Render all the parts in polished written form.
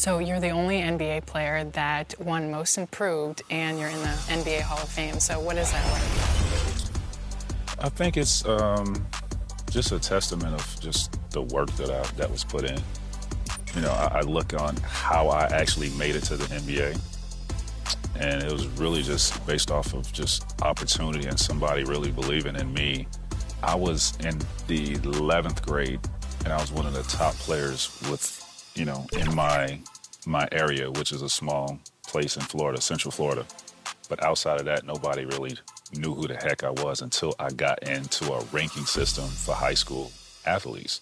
So you're the only NBA player that won Most Improved, and you're in the NBA Hall of Fame. So what is that like? I think it's just a testament of just the work that was put in. You know, I look on how I actually made it to the NBA, and it was really just based off of just opportunity and somebody really believing in me. I was in the 11th grade, and I was one of the top players with, you know, in my area, which is a small place in Florida, Central Florida. But outside of that, nobody really knew who the heck I was until I got into a ranking system for high school athletes.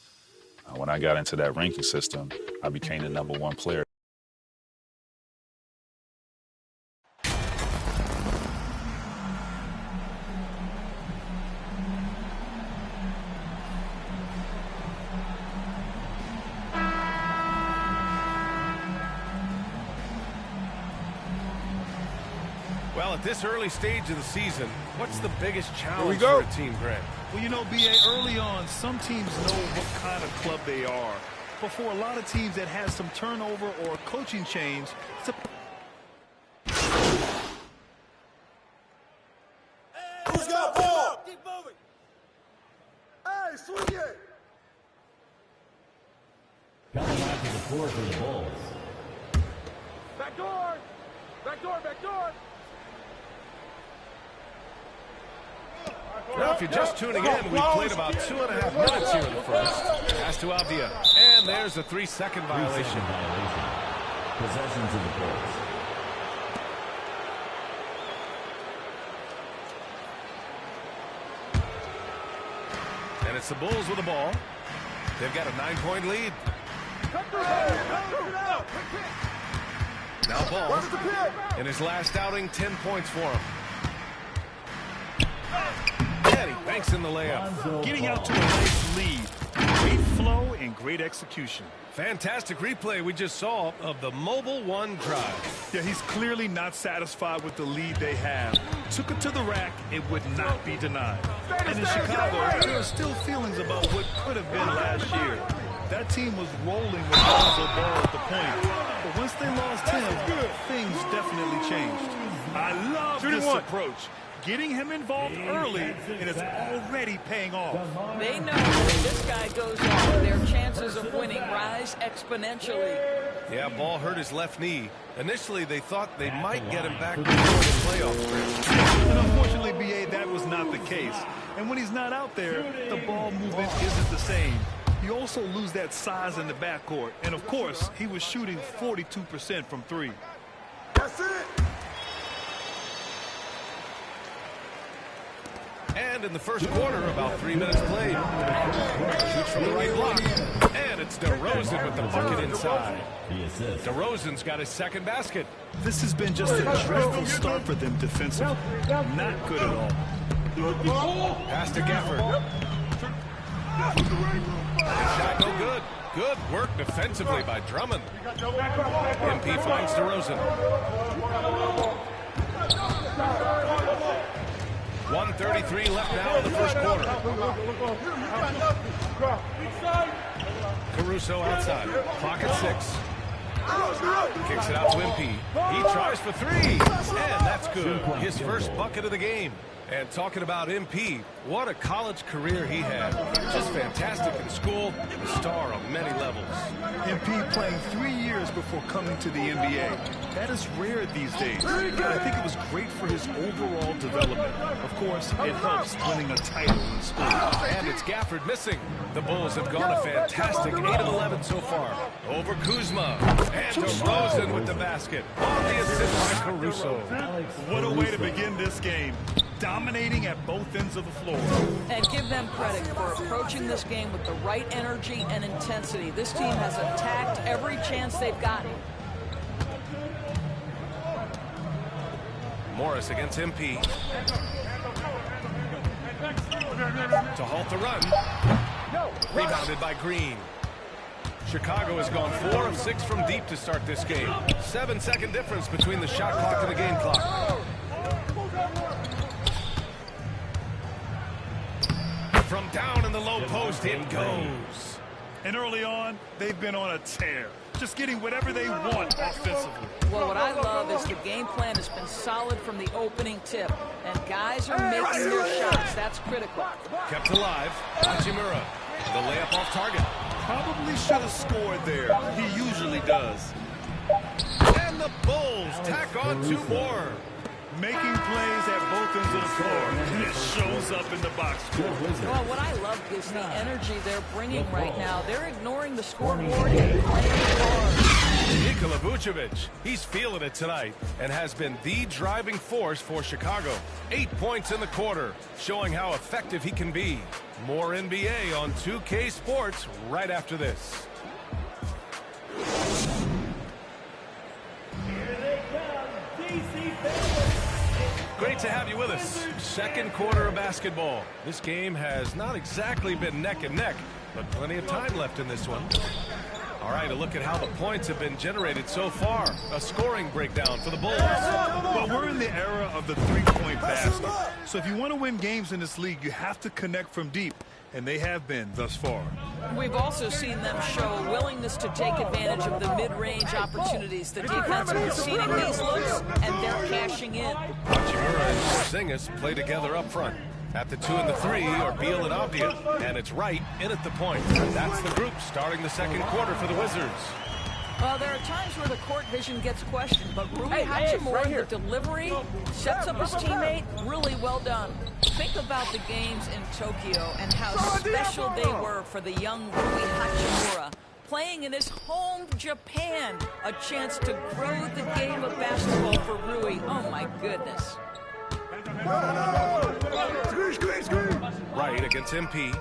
When I got into that ranking system, I became the #1 player. Well, at this early stage of the season, what's the biggest challenge for a team, Grant? Well, you know, B.A., early on, some teams know what kind of club they are. But for a lot of teams that has some turnover or coaching change, it's a... Who's got ball? Keep moving. Hey, swing it. Coming out to the floor for the Bulls. Back door. Back door, back door. Now, if you're just tuning in, we played about 2.5 minutes here in the first. Pass to Avdia. And there's a 3-second violation. Possession to the Bulls. And it's the Bulls with the ball. They've got a 9-point lead. Now Ball. In his last outing, 10 points for him. And he banks in the layup. Getting out to a nice lead. Great flow and great execution. Fantastic replay we just saw of the Mobile One drive. Yeah, he's clearly not satisfied with the lead they have. Took it to the rack, it would not be denied. And in Chicago, there are still feelings about what could have been last year. That team was rolling with Lonzo Ball at the point. But once they lost him, things definitely changed. I love this approach. Getting him involved early, and it's already paying off. They know that if this guy goes on, their chances of winning rise exponentially. Yeah, Ball hurt his left knee. Initially, they thought they might get him back before the playoffs. And unfortunately, B.A., that was not the case. And when he's not out there, the ball movement isn't the same. You also lose that size in the backcourt. And, of course, he was shooting 42% from three. That's it. And in the first quarter, about 3 minutes played. Shoots from the right block. And it's DeRozan with the bucket inside. DeRozan's got his second basket. This has been just a dreadful start for them defensively. Not good at all. Pass to Gafford. Shot no good. Good work defensively by Drummond. MP finds DeRozan. 1:33 left now in the first quarter. Caruso outside. Clock at 6. Kicks it out to MP. He tries for 3. And that's good. His first bucket of the game. And talking about MP, what a college career he had. Just fantastic in school, a star on many levels. MP playing 3 years before coming to the NBA. That is rare these days. But I think it was great for his overall development. Of course, it helps winning a title in school. And it's Gafford missing. The Bulls have gone a fantastic 8 of 11 so far. Over Kuzma. And DeRozan with the basket. On the assist by Caruso. What a way to begin this game. Dominating at both ends of the floor. And give them credit for approaching this game with the right energy and intensity. This team has attacked every chance they've gotten. Morris against MP. To halt the run. Rebounded by Green. Chicago has gone 4 of 6 from deep to start this game. 7-second difference between the shot clock and the game clock. From down in the low post, it goes. And early on, they've been on a tear. just getting whatever they want offensively. Well, what I love is the game plan has been solid from the opening tip, and guys are making their shots. That's critical. Kept alive. Hachimura. The layup off target. Probably should have scored there. He usually does. And the Bulls tack on 2 more. Making plays at both ends of the floor, and it shows up in the box score. Well, what I love is the energy they're bringing right now. They're ignoring the scoreboard and playing hard. Nikola Vucevic, he's feeling it tonight and has been the driving force for Chicago. 8 points in the quarter, showing how effective he can be. More NBA on 2K Sports right after this. Great to have you with us. Second quarter of basketball. This game has not exactly been neck and neck, but plenty of time left in this one. All right, a look at how the points have been generated so far. A scoring breakdown for the Bulls. Well, we're in the era of the three-point basket. So if you want to win games in this league, you have to connect from deep, and they have been thus far. We've also seen them show a willingness to take advantage of the mid-range opportunities. The defense is seeing these looks, and they're cashing in. Hachimura and Porzingis play together up front. At the 2 and the 3 are Beal and Avdia, and it's Wright in at the point. That's the group starting the second quarter for the Wizards. Well, there are times where the court vision gets questioned, but Rui Hachimura, the delivery, sets up his teammate. Really well done. Think about the games in Tokyo and how special they were for the young Rui Hachimura. Playing in his home Japan, a chance to grow the game of basketball for Rui. Oh, my goodness. Wright against MP.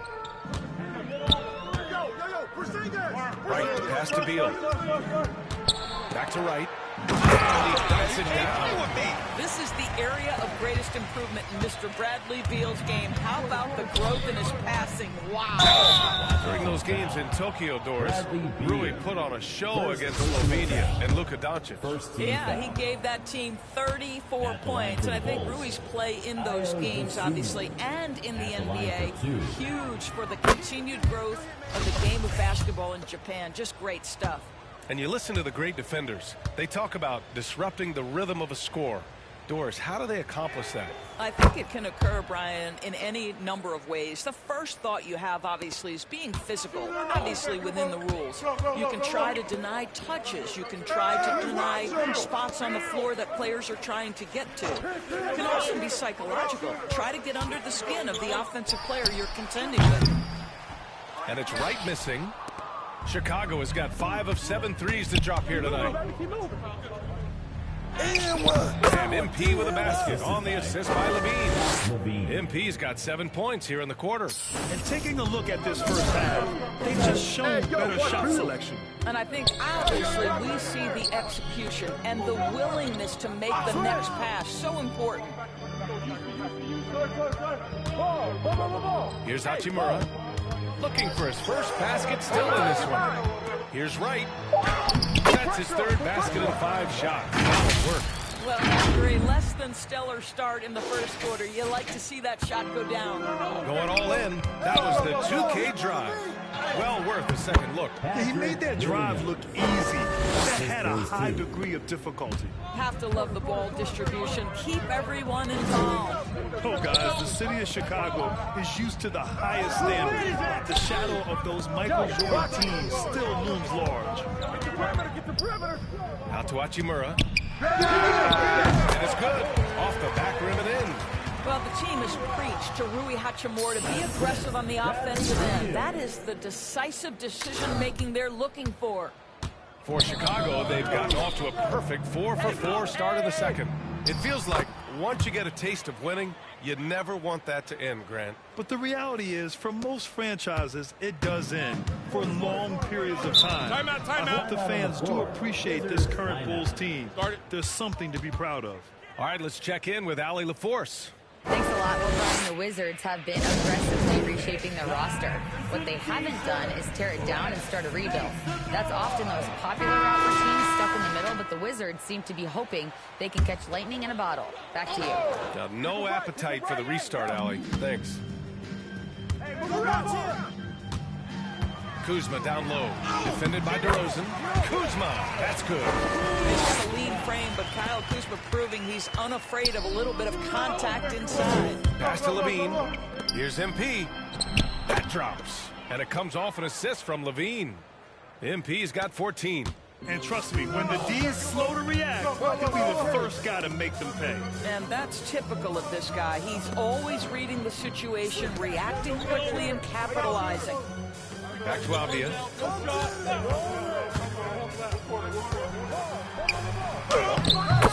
Wright, pass to Beal. Back to Wright. It down. This is the area of greatest improvement in Mr. Bradley Beal's game. How about the growth in his passing? Wow. During those games in Tokyo, Doris, Rui put on a show against Slovenia and Luka Doncic. Yeah, he gave that team 34 points, and I think Rui's play in those games, obviously, and in the NBA, huge for the continued growth of the game of basketball in Japan. Just great stuff. And you listen to the great defenders. They talk about disrupting the rhythm of a score. Doris, how do they accomplish that? I think it can occur, Brian, in any number of ways. The first thought you have, obviously, is being physical, obviously within the rules. You can try to deny touches. You can try to deny spots on the floor that players are trying to get to. It can also be psychological. Try to get under the skin of the offensive player you're contending with. And it's Wright missing. Chicago has got 5 of 7 threes to drop here tonight. And MP with a basket on the assist by Levine. MP's got 7 points here in the quarter. And taking a look at this first half, they've just shown better shot selection. And I think, obviously, we see the execution and the willingness to make the next pass. So important. Here's Hachimura. Looking for his first basket still in this one. Here's Wright. That's his third basket in 5 shots. Solid work. Well, after a less than stellar start in the first quarter, you like to see that shot go down. Going all in. That was the 2K drive. Well worth a second look. Yeah, he made that drive look easy. That had a high degree of difficulty. Have to love the ball distribution. Keep everyone involved. Oh, guys, the city of Chicago is used to the highest standard. The shadow of those Michael Jordan teams still looms large. Out to Hachimura. And it's good. Off the back rim and in. Well, the team has preached to Rui Hachimura to be aggressive on the offensive end. That is the decisive decision-making they're looking for. For Chicago, they've gotten off to a perfect 4-for-4 start in the second. It feels like once you get a taste of winning, you never want that to end, Grant. But the reality is, for most franchises, it does end for long periods of time. Timeout. I hope the fans do appreciate this current Bulls team. There's something to be proud of. All right, let's check in with Allie LaForce. Thanks a lot. Well, Brian, the Wizards have been aggressively reshaping their roster. What they haven't done is tear it down and start a rebuild. That's often those popular rapper teams stuck in the middle, but the Wizards seem to be hoping they can catch lightning in a bottle. Back to you. Got no appetite for the restart, Allie. Thanks. Kuzma down low. Defended by DeRozan. Kuzma, that's good. He's got a lean frame, but Kyle Kuzma proving he's unafraid of a little bit of contact inside. Pass to Levine. Here's MP. That drops. And it comes off an assist from Levine. MP's got 14. And trust me, when the D is slow to react, he'll be the first guy to make them pay. And that's typical of this guy. He's always reading the situation, reacting quickly, and capitalizing. Back to Avdia.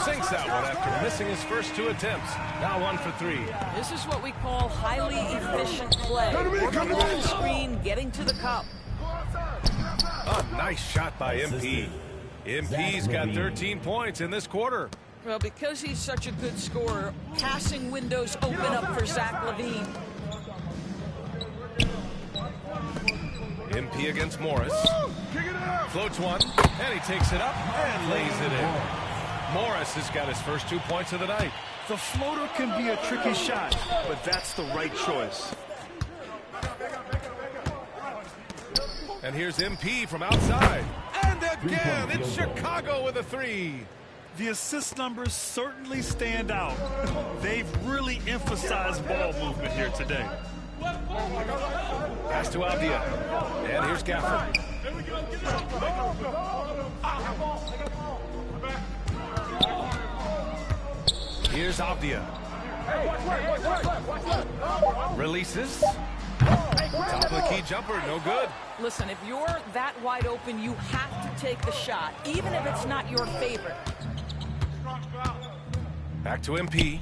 Sinks that one after missing his first 2 attempts. Now 1 for 3. This is what we call highly efficient play. Working on the screen, getting to the cup. A nice shot by MP. MP's got 13 points in this quarter. Well, because he's such a good scorer, passing windows open up for Zach LaVine. MP against Morris. Floats one, and he takes it up and lays it in. Morris has got his first 2 points of the night. The floater can be a tricky shot, but that's the right choice. And here's MP from outside. And again, it's Chicago with a 3. The assist numbers certainly stand out. They've really emphasized ball movement here today. Pass to Avdia. And here's Gafford. Here's Avdia. Releases. Top of the key jumper, no good. Listen, if you're that wide open, you have to take the shot, even if it's not your favorite. Back to MP.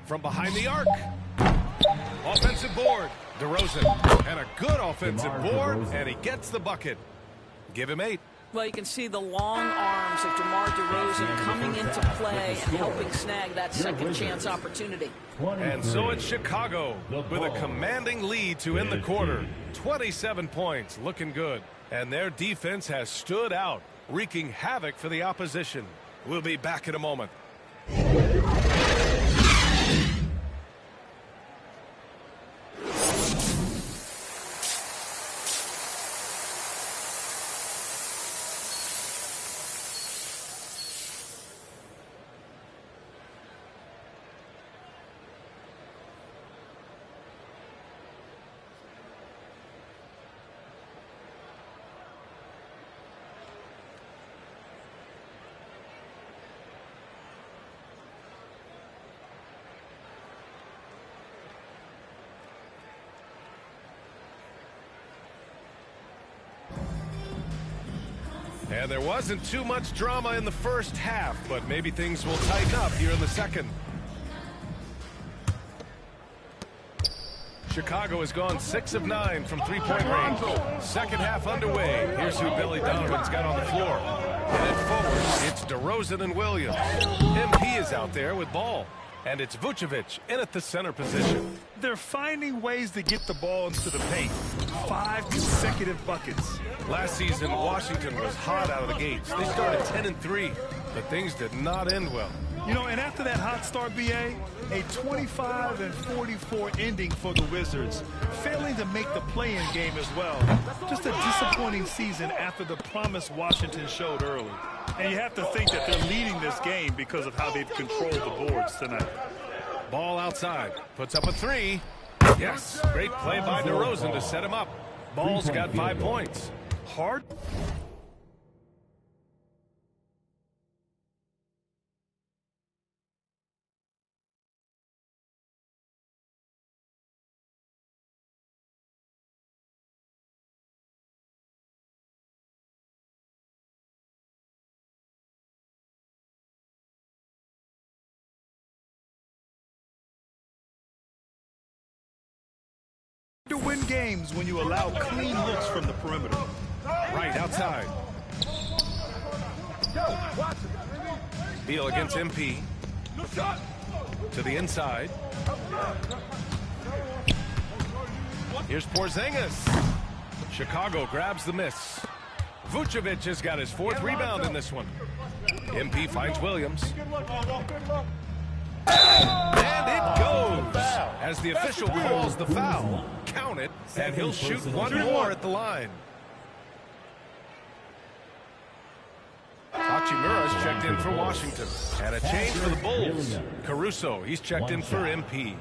From behind the arc. Offensive board. DeRozan. And a good offensive board, and he gets the bucket. Give him 8. Well, you can see the long arms of DeMar DeRozan coming into play and helping snag that second chance opportunity. And so it's Chicago with a commanding lead to end the quarter. 27 points, looking good. And their defense has stood out, wreaking havoc for the opposition. We'll be back in a moment. And there wasn't too much drama in the first half, but maybe things will tighten up here in the second. Chicago has gone 6 of 9 from three-point range. Second half underway. Here's who Billy Donovan's got on the floor. Headed forward, it's DeRozan and Williams. MP is out there with ball. And it's Vucevic in at the center position. They're finding ways to get the ball into the paint. 5 consecutive buckets. Last season, Washington was hot out of the gates. They started 10-3, but things did not end well. You know, and after that hot start, BA, a 25-44 ending for the Wizards, failing to make the play-in game as well. Just a disappointing season after the promise Washington showed early. And you have to think that they're leading this game because of how they've controlled the boards tonight. Ball outside, puts up a 3. Yes, great play by DeRozan to set him up. Ball's got 5 points. Hard. To win games when you allow clean looks from the perimeter. Right outside. Beal against MP. To the inside. Here's Porzingis. Chicago grabs the miss. Vucevic has got his 4th rebound in this one. MP finds Williams. And it goes. As the official calls the foul, count it, and he'll shoot one more at the line. Hachimura's checked in for Washington. And a change for the Bulls. Caruso, he's checked in for MP.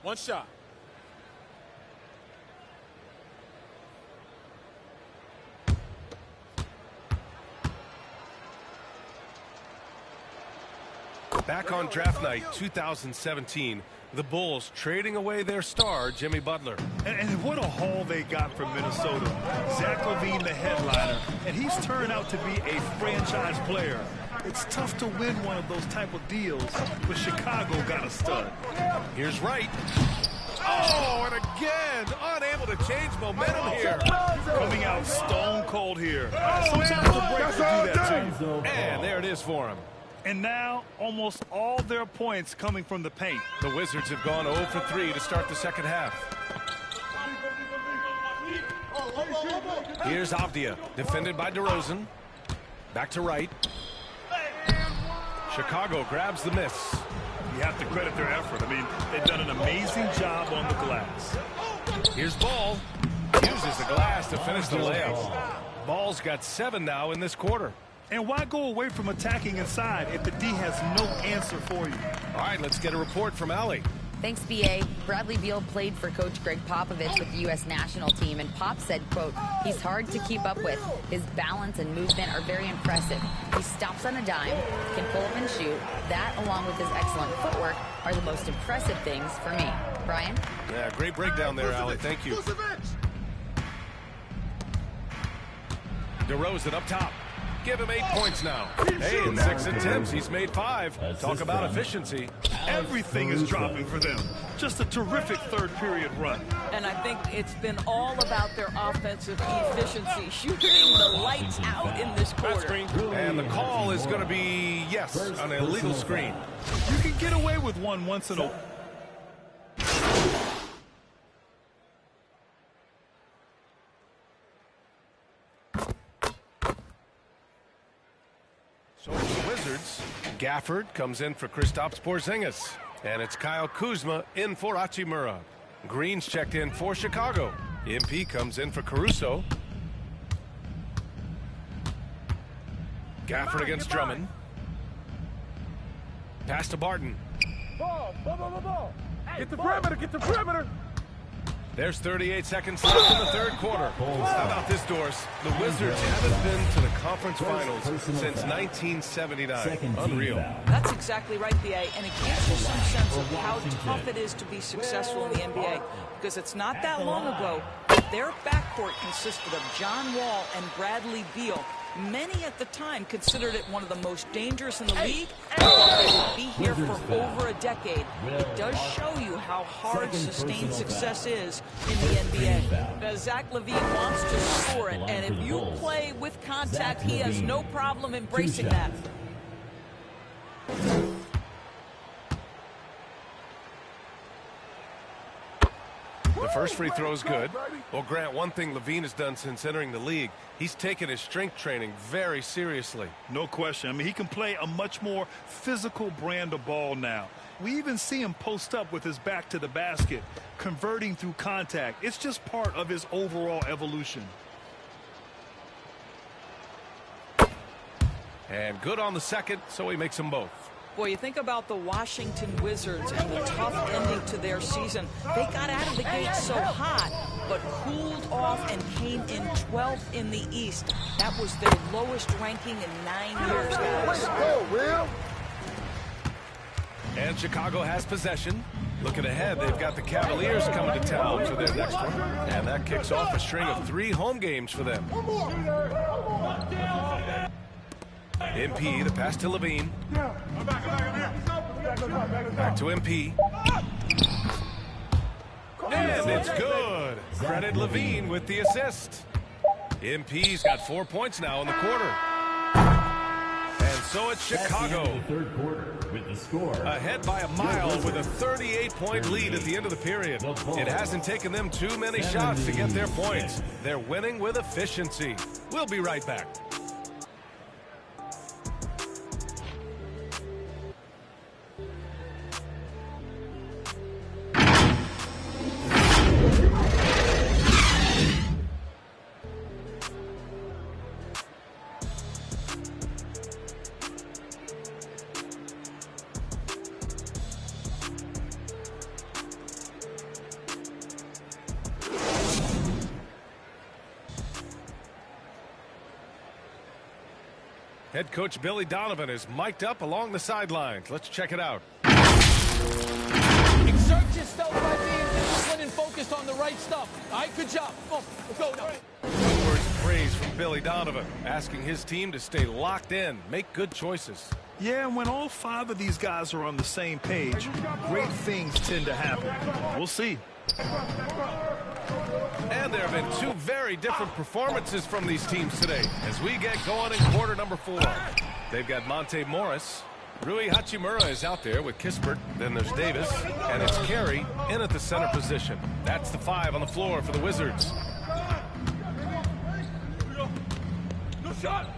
One shot. Back on draft night 2017, the Bulls trading away their star, Jimmy Butler. And what a haul they got from Minnesota. Zach LaVine, the headliner, and he's turned out to be a franchise player. It's tough to win one of those type of deals, but Chicago got a stud. Here's Wright. Oh, and again, unable to change momentum here. Coming out stone cold here. Sometimes the breaks will do that to you. And there it is for him. And now, almost all their points coming from the paint. The Wizards have gone 0 for 3 to start the second half. Here's Avdia, defended by DeRozan. Back to Wright. Chicago grabs the miss. You have to credit their effort. I mean, they've done an amazing job on the glass. Here's Ball. Uses the glass to finish the layup. Ball's got 7 now in this quarter. And why go away from attacking inside if the D has no answer for you? All right, let's get a report from Allie. Thanks, B.A. Bradley Beal played for Coach Greg Popovich with the U.S. national team, and Pop said, quote, he's hard to keep up with. His balance and movement are very impressive. He stops on a dime, can pull up and shoot. That, along with his excellent footwork, are the most impressive things for me. Brian? Yeah, great breakdown there, Allie. Thank you. DeRozan up top. Give him 8 points now. Hey, in 6 attempts, he's made 5. Talk about efficiency. Everything is dropping for them. Just a terrific third period run. And I think it's been all about their offensive efficiency, shooting the lights out in this quarter. And the call is going to be, yes, an illegal screen. You can get away with one once in a while. So it's the Wizards. Gafford comes in for Kristaps Porzingis. And it's Kyle Kuzma in for Hachimura. Green's checked in for Chicago. MP comes in for Caruso. Gafford against Drummond. Pass to Barton. Ball. Get the perimeter, get the perimeter. There's 38 seconds left in the third quarter. How about this, Doris? The Wizards haven't been to the conference finals since 1979. Unreal. That's exactly right, B.A. And it gives you some sense of how tough it is to be successful in the NBA. Because it's not that long ago, their backcourt consisted of John Wall and Bradley Beal. Many at the time considered it one of the most dangerous in the league. Thought they would be here for over a decade. It does show you how hard sustained success is in the NBA. Now, Zach LaVine wants to score it, and if you play with contact, he has no problem embracing that. The first free throw is good. Well, Grant, one thing LaVine has done since entering the league, he's taken his strength training very seriously. No question. I mean, he can play a much more physical brand of ball now. We even see him post up with his back to the basket, converting through contact. It's just part of his overall evolution. And good on the second, so he makes them both. Boy, you think about the Washington Wizards and the tough ending to their season. They got out of the gate so hot, but cooled off and came in 12th in the East. That was their lowest ranking in 9 years, guys. And Chicago has possession. Looking ahead, they've got the Cavaliers coming to town for their next one. And that kicks off a string of 3 home games for them. MP, the pass to LaVine. Back to MP. And it's good. Credit LaVine with the assist. MP's got 4 points now in the quarter. And So it's Chicago. That's the end of the third quarter with the score. Ahead by a mile with a 38-point lead at the end of the period. It hasn't taken them too many shots to get their points. They're winning with efficiency. We'll be right back. Head coach Billy Donovan is mic'd up along the sidelines. Let's check it out. Exert yourself by being disciplined and focused on the right stuff. All right, good job. Go. Words of praise from Billy Donovan, asking his team to stay locked in, make good choices. Yeah, and when all 5 of these guys are on the same page, great things tend to happen. We'll see. And there have been 2 very different performances from these teams today as we get going in quarter number 4. They've got Monte Morris. Rui Hachimura is out there with Kispert. Then there's Davis. And it's Carey in at the center position. That's the 5 on the floor for the Wizards. No shot.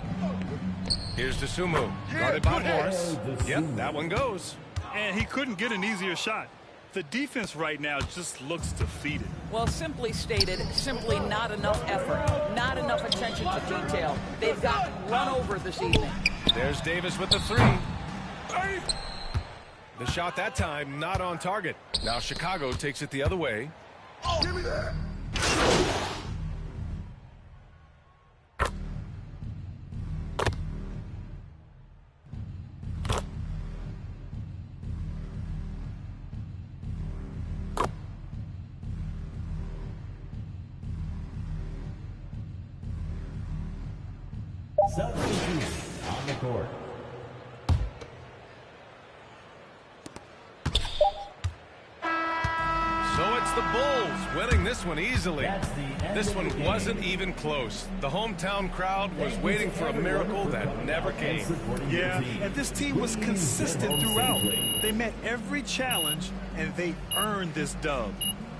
Here's Dosunmu, guarded by Morris. Yep, that one goes. And he couldn't get an easier shot. The defense right now just looks defeated. Well, simply stated, simply not enough effort, not enough attention to detail. They've gotten run over this evening. There's Davis with the 3. The shot that time not on target. Now Chicago takes it the other way. Give me that. Substitute on the court. So it's the Bulls winning this one easily. This one wasn't even close. The hometown crowd was waiting for a miracle that never came. Yeah, and this team was consistent throughout. They met every challenge, and they earned this dub.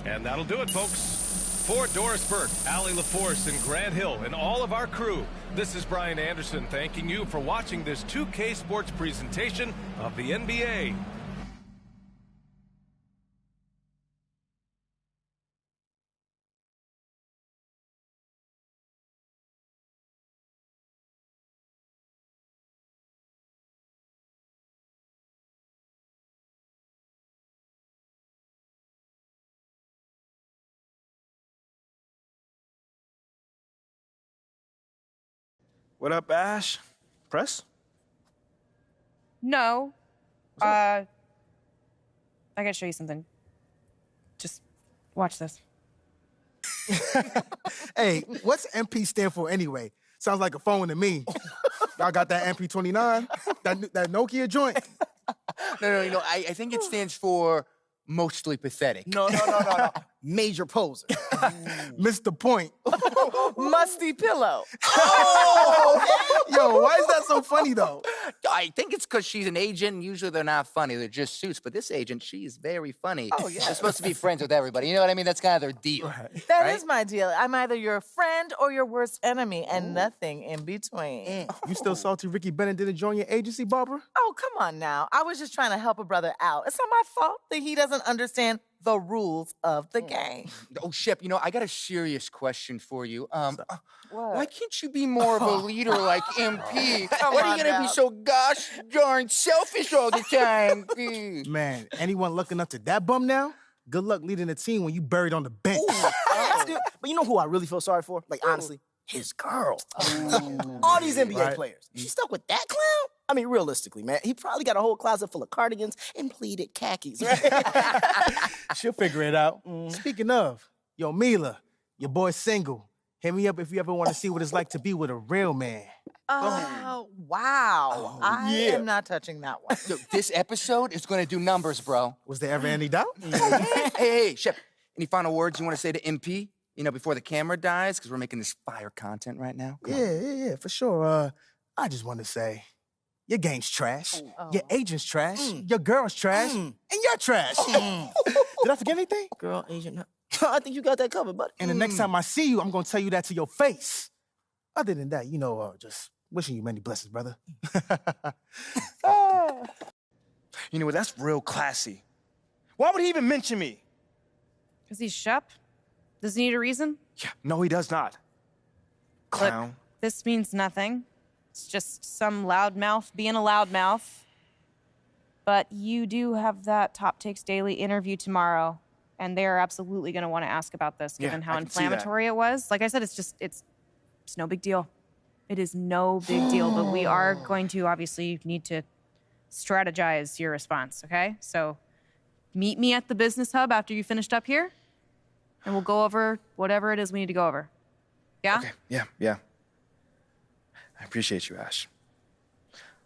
And that'll do it, folks. For Doris Burke, Allie LaForce, and Grant Hill, and all of our crew, this is Brian Anderson thanking you for watching this 2K Sports presentation of the NBA. What up, Ash? Press? No. I gotta show you something. Just watch this. Hey, what's MP stand for anyway? Sounds like a phone to me. Y'all got that MP29? That Nokia joint? No, I think it stands for mostly pathetic. No. Major poser. Missed the point. Musty pillow. Oh! Yo, why is that so funny, though? I think it's because she's an agent, and usually they're not funny. They're just suits. But this agent, she's very funny. Oh, yeah. They're supposed to be friends with everybody. You know what I mean? That's kind of their deal. Right. That right? is my deal. I'm either your friend or your worst enemy, and nothing in between. You still salty Ricky Bennett didn't join your agency, Barbara? Oh, come on now. I was just trying to help a brother out. It's not my fault that he doesn't understand the rules of the game. Oh, Shep, I got a serious question for you. What? Why can't you be more of a leader like MP? Why are you gonna now. be so gosh darn selfish all the time? Man, anyone looking up to that bum now? Good luck leading the team when you buried on the bench. But you know who I really feel sorry for? Like, honestly? His girl. All these NBA players. She stuck with that clown? I mean, realistically, man, he probably got a whole closet full of cardigans and pleated khakis, right? She'll figure it out. Speaking of, yo, Mila, your boy's single. Hit me up if you ever want to see what it's like to be with a real man. Oh, wow. I am not touching that one. Yo, this episode is gonna do numbers, bro. Was there ever any doubt? Hey, Shep, any final words you want to say to MP? Before the camera dies, because we're making this fire content right now. Yeah, for sure. I just want to say, Your game's trash. Oh. Your agent's trash. Your girl's trash. And you're trash. Did I forget anything? Girl, agent. I think you got that covered, buddy. And the next time I see you, I'm gonna tell you that to your face. Other than that, just wishing you many blessings, brother. You know what? That's real classy. Why would he even mention me? Because he's Shep? Does he need a reason? Yeah, no, he does not. Clown. Look, this means nothing. It's just some loudmouth being a loudmouth. But you do have that Top Takes Daily interview tomorrow, and they're absolutely going to want to ask about this, given how inflammatory it was. Like I said, it's no big deal. It is no big deal, but we are going to obviously need to strategize your response, okay? So meet me at the business hub after you finished up here, and we'll go over whatever it is we need to go over. Yeah? Okay, yeah. I appreciate you, Ash.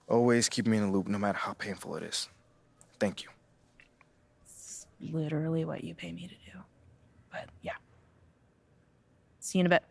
Always keep me in the loop, no matter how painful it is. Thank you. It's literally what you pay me to do. But yeah. See you in a bit.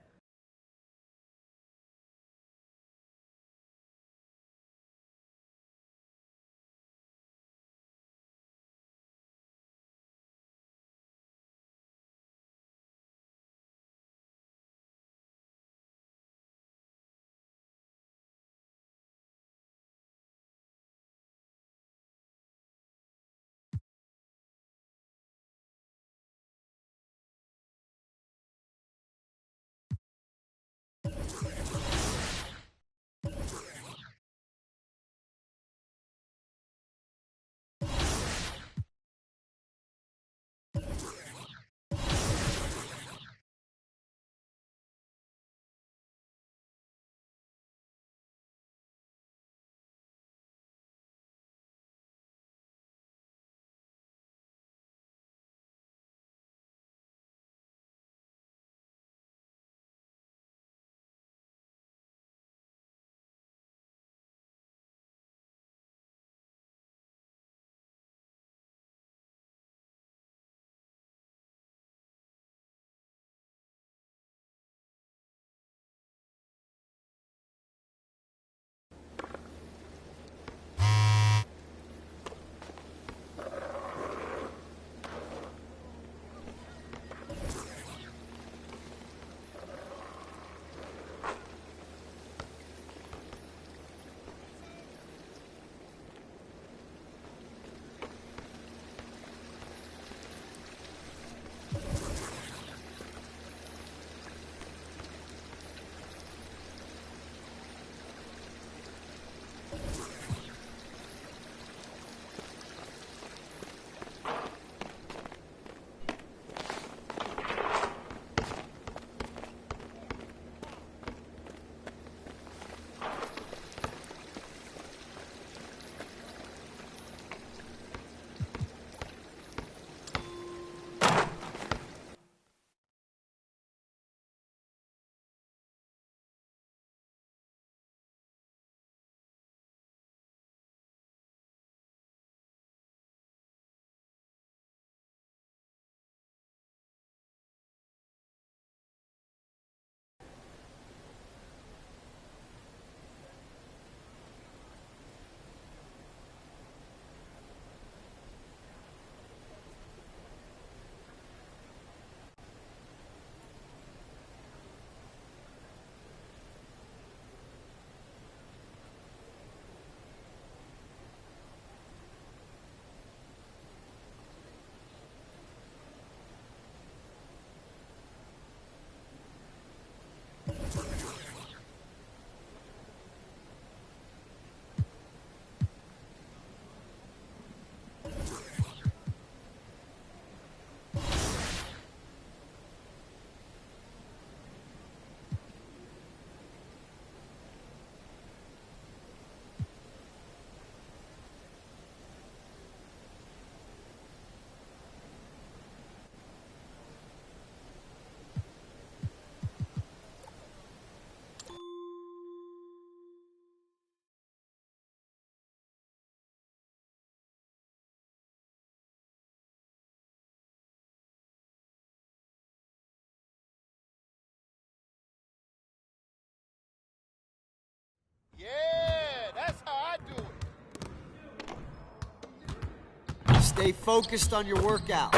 Stay focused on your workout.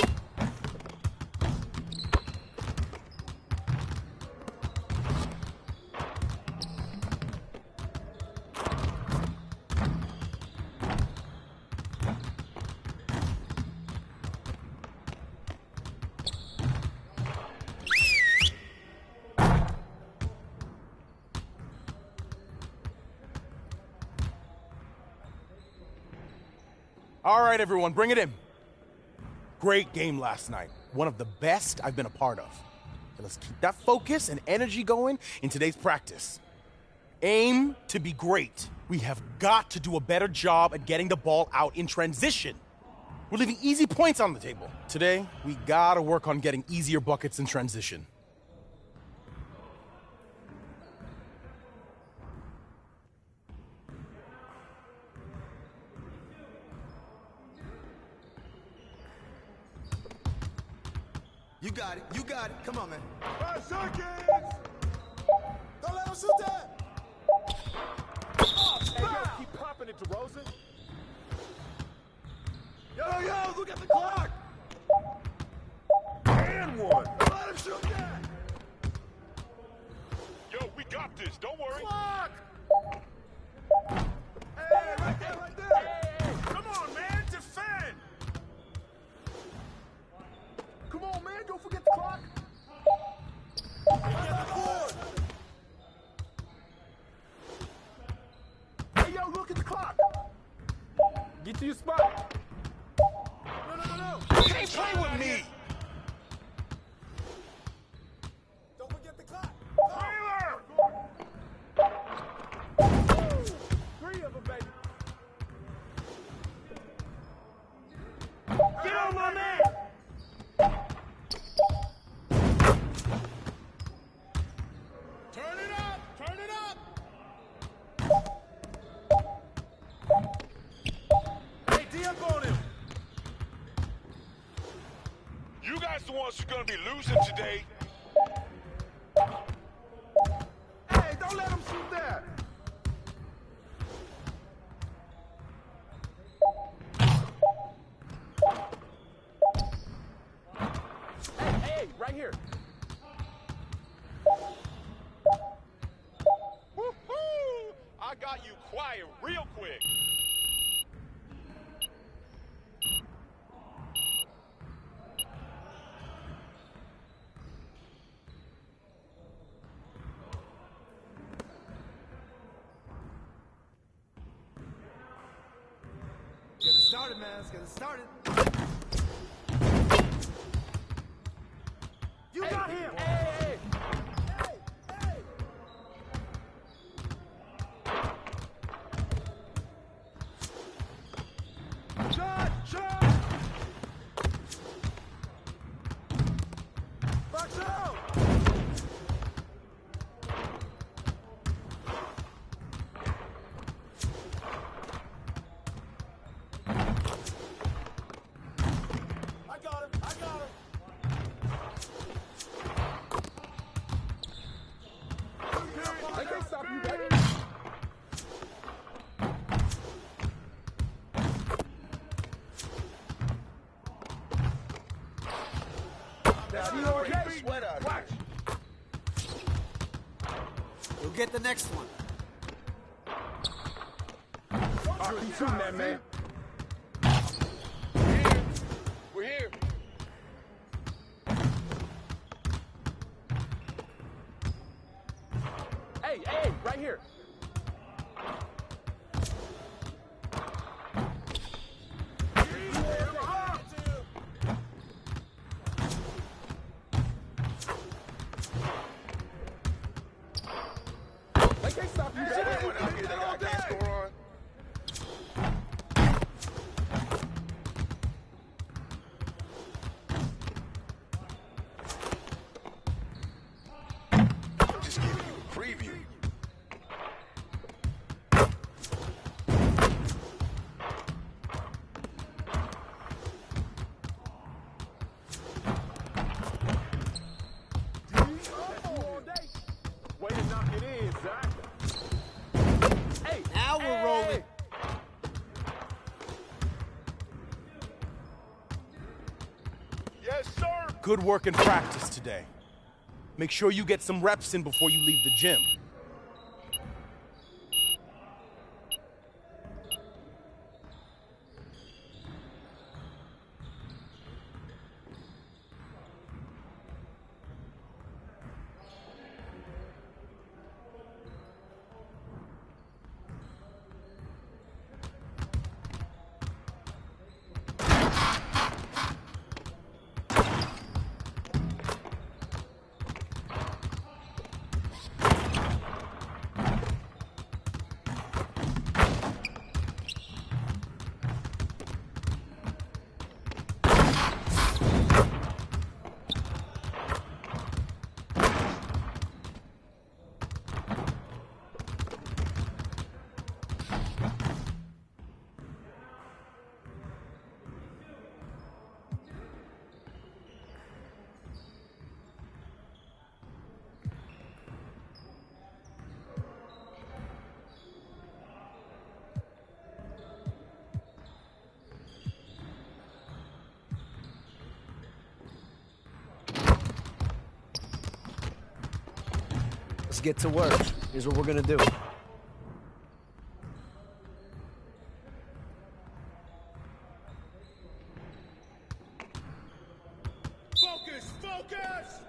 All right, everyone, bring it in. Great game last night. One of the best I've been a part of. Okay, let's keep that focus and energy going in today's practice. Aim to be great. We have got to do a better job at getting the ball out in transition. We're leaving easy points on the table. Today, we gotta work on getting easier buckets in transition. You got it. You got it. Come on, man. 5 seconds. Don't let him shoot that. Oh, hey, yo, keep popping it, DeRozan. Yo, look at the clock. And one. Let him shoot that. Yo, we got this. Don't worry. Clock. Hey, right there, right there. Hey. Come on, man. Defend. Come on, man, don't forget the clock. Get the board. Hey, yo, look at the clock. Get to your spot. No. You can't play with me. Don't forget the clock. Taylor! 3 of them, baby. Get on, my man. Turn it up! Turn it up! Hey, D-up on him! You guys the ones who are gonna be losing today. Hey, don't let him shoot that! Hey, right here. Woo-hoo! I got you quiet real quick. Get it started, man. Let's get it started. You got him! Hey! Shot! Box out! I got him! They can't stop you, baby! Watch. You'll get the next one. Keep shooting that, man. We're here. Hey, right here. They can't stop you. Just giving you a preview. Yes, sir. Good work in practice today. Make sure you get some reps in before you leave the gym. Let's get to work. Here's what we're gonna do. Focus, focus!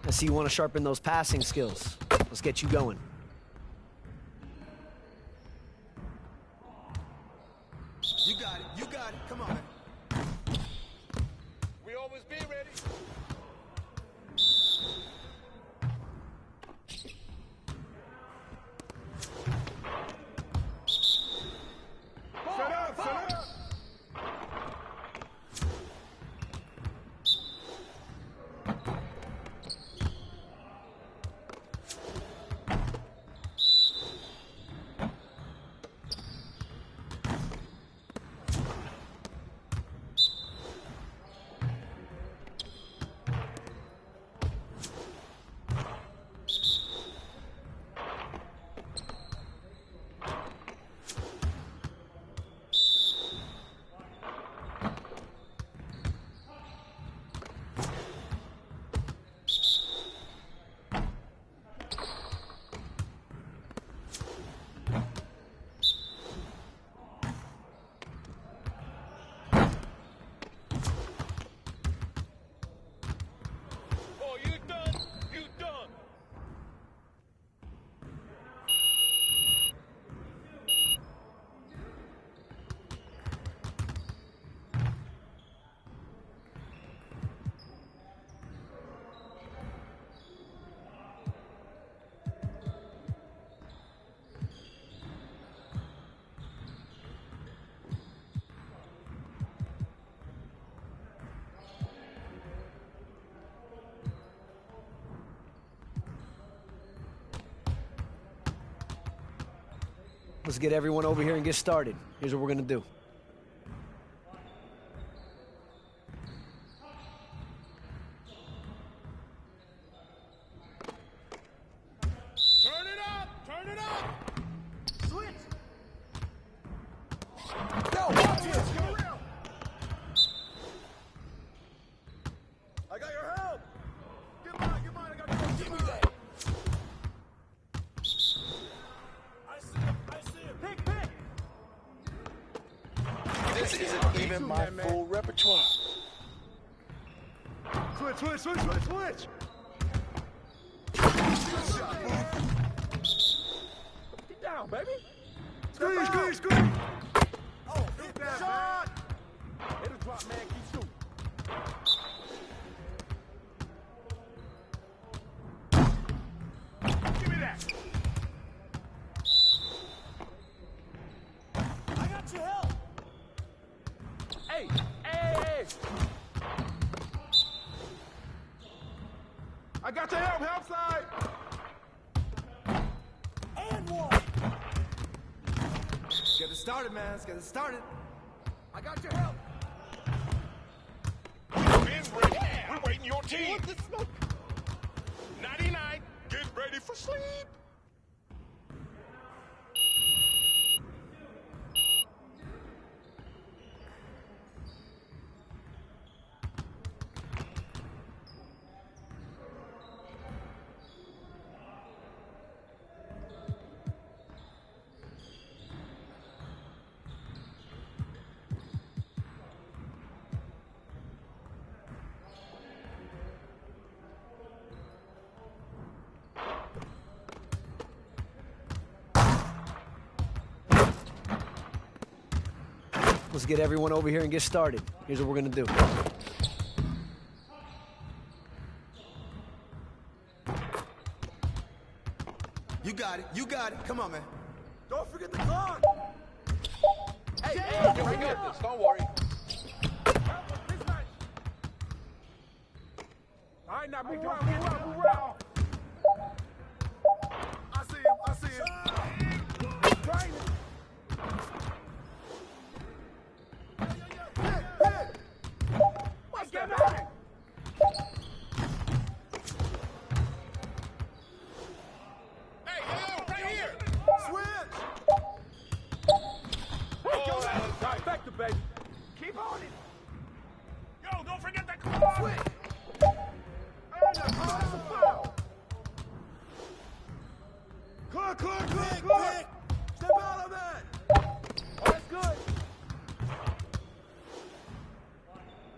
I see you want to sharpen those passing skills. Let's get you going. You got it. You got it. Come on, man. We always be ready. Set up, set up. Let's get everyone over here and get started. Here's what we're gonna do. Turn it up! Turn it up! Switch! Go! Watch it! I got your help! Get mine, I got your help. Give me that! I see him! Pick! This isn't even my full repertoire. Switch! Get down, baby! Squeeze! Oh, hit that shot! It'll drop, man. Keep shooting. Give me that! I got your help! Hey! I got your help side! And one! Let's get it started, man. Let's get it started. I got your help. Ben's ready. We're waiting your team. What the smoke? 99. Get ready for sleep. Let's get everyone over here and get started. Here's what we're gonna do. You got it. Come on, man. Don't forget the clock. Hey, we got this. Don't worry. All right, now move around. I see him. Right. Hit. What's that, man? Hey, right here. Switch. Back to baby. Keep on it. Yo, don't forget that clock. Switch. That's a foul. Clock. Step out of that. Oh, that's good.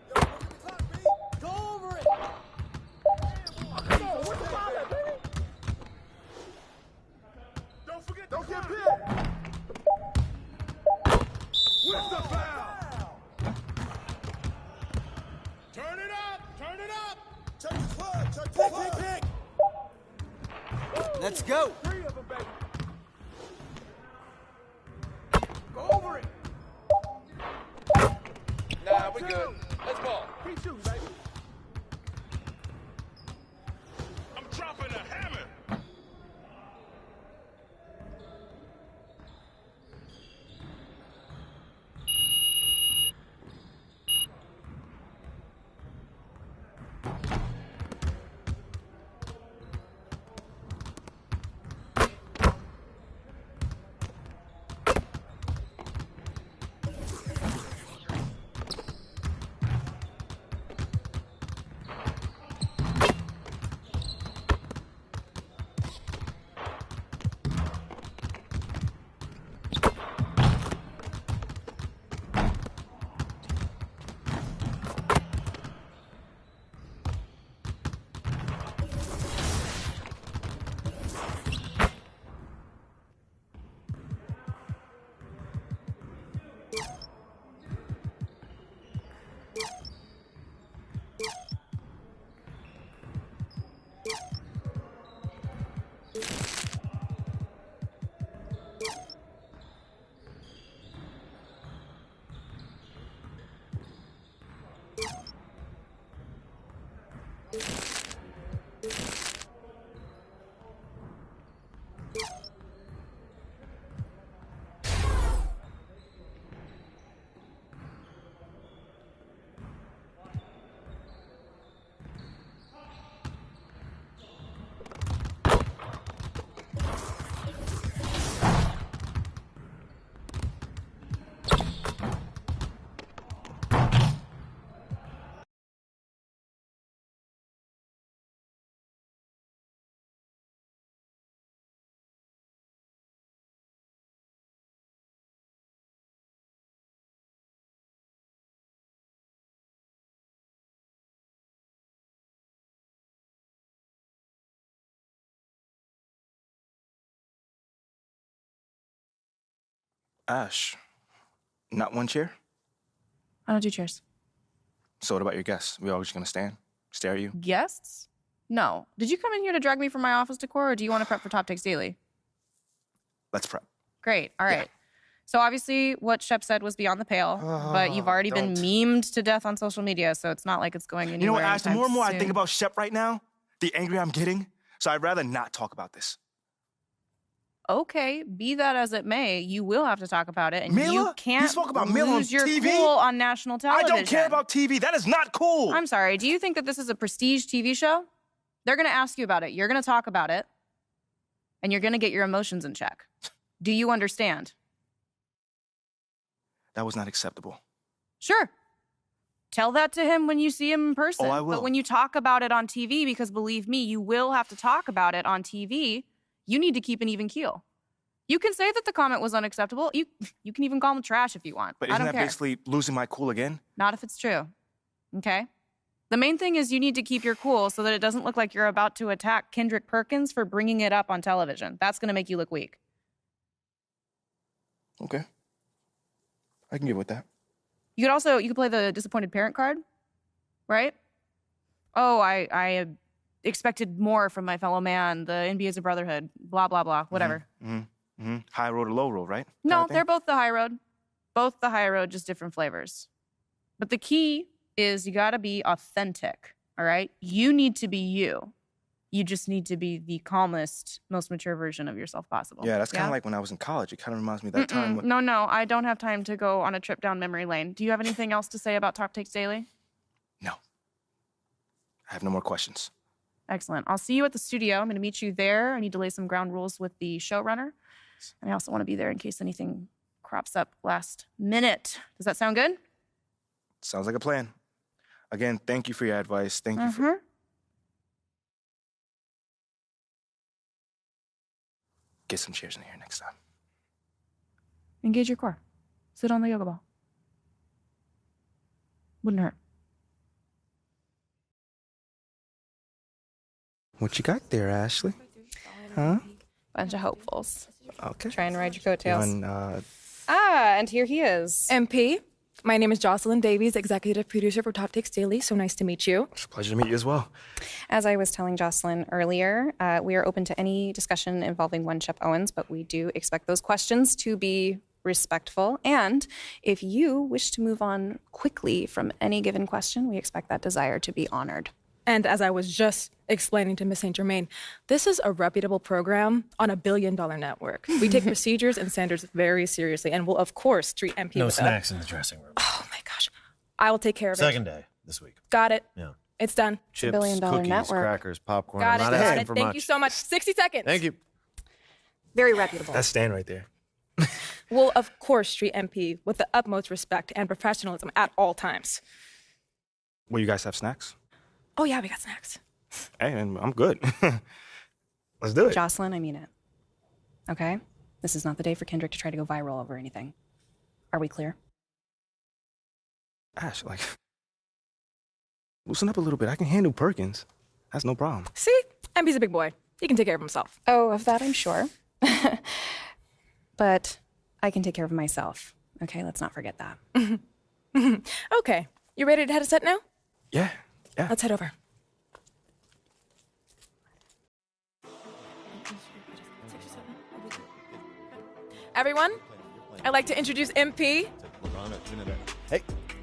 Yo, look at the clock, B. Go over it. Come on, what's the foul at, baby? Don't forget the clock. Get picked. What's the foul? Turn it up. Check the clock. Pick. Let's go. 3 of them, baby. Go over it. Nah, we're good. Let's go. Keep shooting, baby. I'm dropping a hammer. Ash, not one chair? I don't do chairs. So what about your guests? We all just gonna stand, stare at you? Guests? No. Did you come in here to drag me from my office decor, or do you want to prep for Top Takes Daily? Let's prep. Great. All right. So obviously what Shep said was beyond the pale, but you've already been memed to death on social media, so it's not like it's going anywhere. You know what, Ash, the more and more I soon. think about Shep right now, the angrier I'm getting. So I'd rather not talk about this. Okay, be that as it may, you will have to talk about it, and Mila? you can't You spoke about Mila on lose your TV? cool on national television. I don't care about TV. That is not cool. I'm sorry. Do you think that this is a prestige TV show? They're going to ask you about it. You're going to talk about it, and you're going to get your emotions in check. Do you understand? That was not acceptable. Sure. Tell that to him when you see him in person. Oh, I will. But when you talk about it on TV, because believe me, you will have to talk about it on TV, you need to keep an even keel. You can say that the comment was unacceptable. You can even call him trash if you want. But I isn't don't that care. basically losing my cool again? Not if it's true. Okay? The main thing is you need to keep your cool so that it doesn't look like you're about to attack Kendrick Perkins for bringing it up on television. That's going to make you look weak. Okay. I can get with that. You could play the disappointed parent card, right? Oh, I expected more from my fellow man. The NBA is a brotherhood. Blah, blah, blah. Whatever. High road or low road, right? No, they're both the high road. Both the high road, just different flavors. But the key is you got to be authentic, all right? You need to be you. You just need to be the calmest, most mature version of yourself possible. Yeah, that's kind of like when I was in college. It kind of reminds me of that time when... No, I don't have time to go on a trip down memory lane. Do you have anything else to say about Top Takes Daily? No. I have no more questions. Excellent. I'll see you at the studio. I'm going to meet you there. I need to lay some ground rules with the showrunner. And I also want to be there in case anything crops up last minute. Does that sound good? Sounds like a plan. Again, thank you for your advice. Thank you for... Get some chairs in here next time. Engage your core. Sit on the yoga ball. Wouldn't hurt. What you got there, Ashley? Huh? Bunch of hopefuls. Okay. Trying to ride your coattails. And, and here he is. MP, my name is Jocelyn Davies, executive producer for Top Takes Daily. So nice to meet you. It's a pleasure to meet you as well. As I was telling Jocelyn earlier, we are open to any discussion involving one Shep Owens, but we do expect those questions to be respectful. And if you wish to move on quickly from any given question, we expect that desire to be honored. And as I was just explaining to Miss St. Germain, this is a reputable program on $1 billion network. We take procedures and standards very seriously and will, of course, treat MP No with snacks in the dressing room. Oh, my gosh. I will take care of it. Second day this week. Got it. Yeah. It's done. Chips, $1 billion cookies, network. crackers, popcorn. Got it. I'm not Got asking it. for Thank much. you so much. 60 seconds. Thank you. Very reputable. That's Stan right there. We'll, of course, treat MP with the utmost respect and professionalism at all times. Will you guys have snacks? Oh, yeah, we got snacks. Hey, I'm good. Let's do it. Jocelyn, I mean it. Okay? This is not the day for Kendrick to try to go viral over anything. Are we clear? Ash, loosen up a little bit. I can handle Perkins. That's no problem. See? MP's a big boy. He can take care of himself. Oh, of that I'm sure. But I can take care of myself. Okay, let's not forget that. Okay. You ready to head a set now? Yeah. Let's head over. Everyone, I'd like to introduce MP.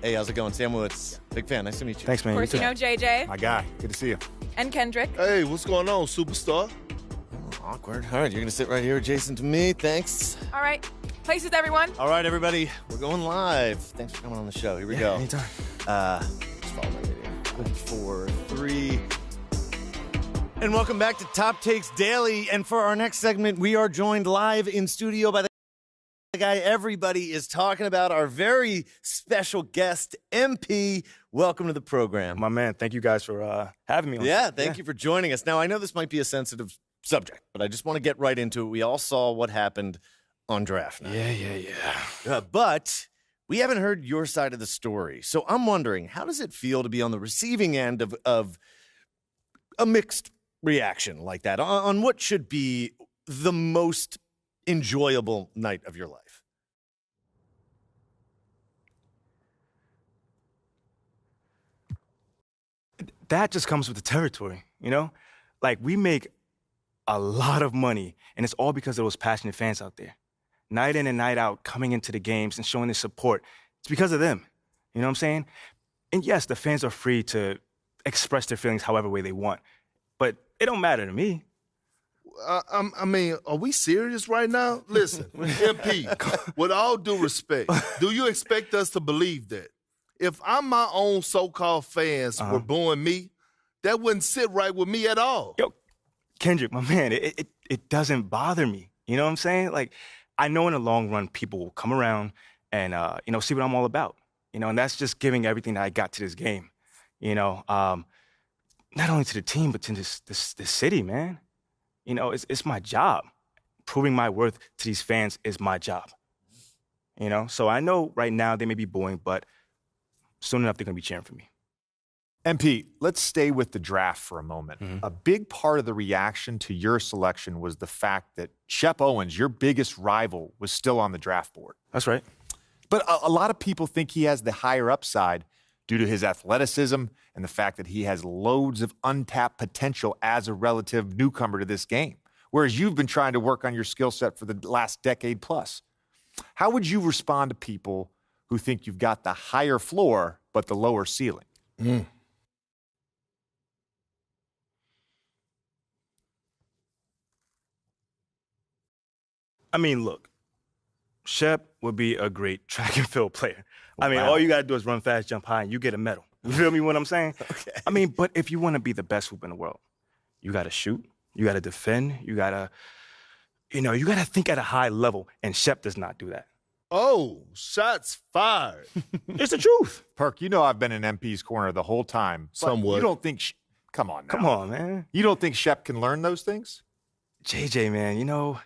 Hey, how's it going? Sam Woods. Big fan. Nice to meet you. Thanks, man. Of course, you know JJ. My guy. Good to see you. And Kendrick. Hey, what's going on, superstar? Awkward. All right, you're going to sit right here adjacent to me. Thanks. All right. Places, everyone. All right, everybody. We're going live. Thanks for coming on the show. Here we go. Anytime. Just follow my video. 4, 3. And welcome back to Top Takes Daily. And for our next segment, we are joined live in studio by the guy everybody is talking about, our very special guest, MP. Welcome to the program. My man, thank you guys for having me on. Yeah, thank you for joining us. Now, I know this might be a sensitive subject, but I just want to get right into it. We all saw what happened on draft night. Yeah. But we haven't heard your side of the story. So I'm wondering, how does it feel to be on the receiving end of a mixed reaction like that on what should be the most enjoyable night of your life? that just comes with the territory, you know? Like, we make a lot of money, and it's all because of those passionate fans out there. Night in and night out, coming into the games and showing their support. It's because of them. You know what I'm saying? And yes, the fans are free to express their feelings however way they want, but it don't matter to me. I mean, are we serious right now? Listen, MP, with all due respect, do you expect us to believe that? If I'm my own so-called fans were booing me, that wouldn't sit right with me at all. Yo, Kendrick, my man, it doesn't bother me. You know what I'm saying? Like, I know in the long run, people will come around and, see what I'm all about. And that's just giving everything that I got to this game. Not only to the team, but to this city, man. It's my job. Proving my worth to these fans is my job. So I know right now they may be booing, but soon enough they're going to be cheering for me. MP, let's stay with the draft for a moment. A big part of the reaction to your selection was the fact that Shep Owens, your biggest rival, was still on the draft board. That's right. But a lot of people think he has the higher upside due to his athleticism and the fact that he has loads of untapped potential as a relative newcomer to this game, whereas you've been trying to work on your skill set for the last decade plus. How would you respond to people who think you've got the higher floor but the lower ceiling? I mean, look, Shep would be a great track and field player. I mean, all you got to do is run fast, jump high, and you get a medal. You feel me what I'm saying? Okay. I mean, but if you want to be the best hoop in the world, you got to shoot, you got to defend, you got to think at a high level, and Shep does not do that. Oh, shots fired. It's the truth. Perk, I've been in MP's corner the whole time. Somewhat. You don't think... Come on now. Come on, man. You don't think Shep can learn those things? JJ, man,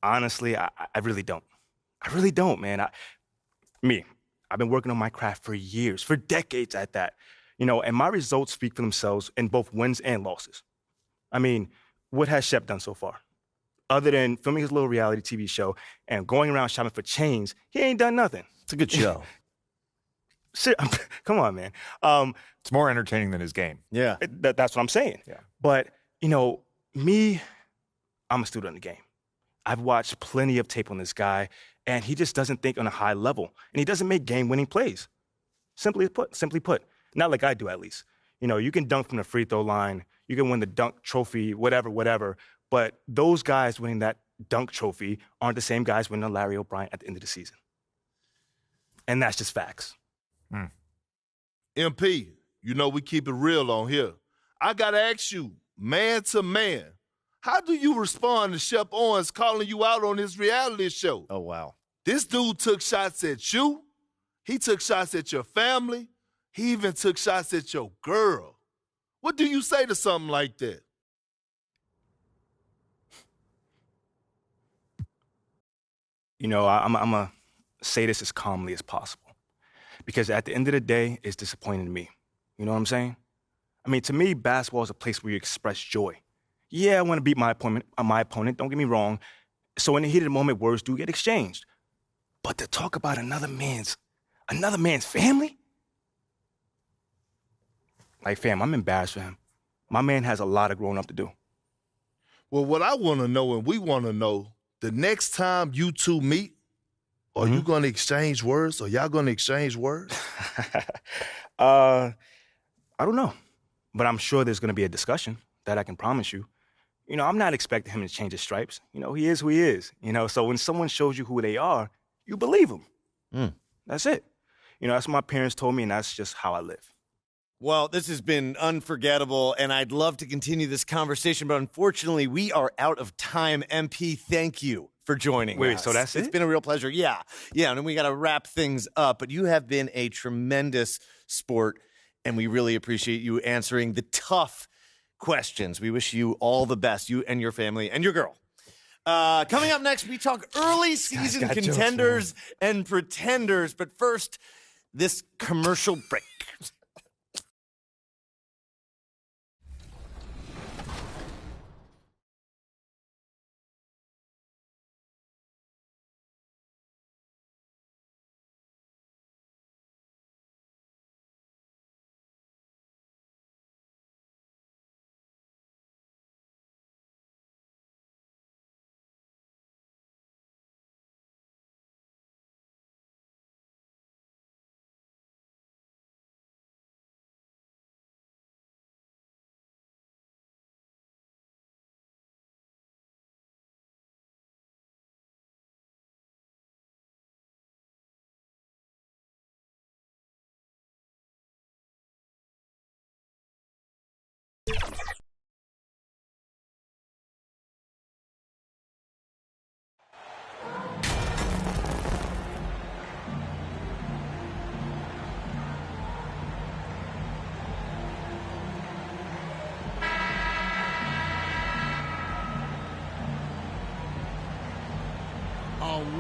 honestly, I really don't. I really don't, man. I've been working on my craft for years, for decades at that. And my results speak for themselves in both wins and losses. I mean, what has Shep done so far? Other than filming his little reality TV show and going around shopping for chains, he ain't done nothing. It's a good show. Come on, man. It's more entertaining than his game. Yeah. That's what I'm saying. Yeah. But, me, I'm a student of the game. I've watched plenty of tape on this guy, and he just doesn't think on a high level, and he doesn't make game-winning plays. Simply put, not like I do at least. You can dunk from the free throw line, you can win the dunk trophy, whatever, but those guys winning that dunk trophy aren't the same guys winning a Larry O'Brien at the end of the season. And that's just facts. MP, we keep it real on here. I got to ask you, man to man, how do you respond to Shep Owens calling you out on his reality show? Oh, wow. This dude took shots at you. He took shots at your family. He even took shots at your girl. What do you say to something like that? I'm going to say this as calmly as possible. Because at the end of the day, it's disappointing to me. You know what I'm saying? I mean, to me, basketball is a place where you express joy. Yeah, I want to beat my opponent, don't get me wrong. So in the heat of the moment, words do get exchanged. But to talk about another man's family? Like, fam, I'm embarrassed for him. My man has a lot of growing up to do. Well, what I want to know, and we want to know, the next time you two meet, are you going to exchange words? Are y'all going to exchange words? I don't know. But I'm sure there's going to be a discussion. That I can promise you. I'm not expecting him to change his stripes. He is who he is. So when someone shows you who they are, you believe them. That's it. That's what my parents told me, and that's just how I live. Well, this has been unforgettable, and I'd love to continue this conversation, but unfortunately, we are out of time. MP, thank you for joining us. Wait, so that's it? It's been a real pleasure. Yeah, and then we got to wrap things up, but you have been a tremendous sport, and we really appreciate you answering the tough questions. We wish you all the best, you and your family and your girl. Coming up next, we talk early season contenders and pretenders, but first, this commercial break.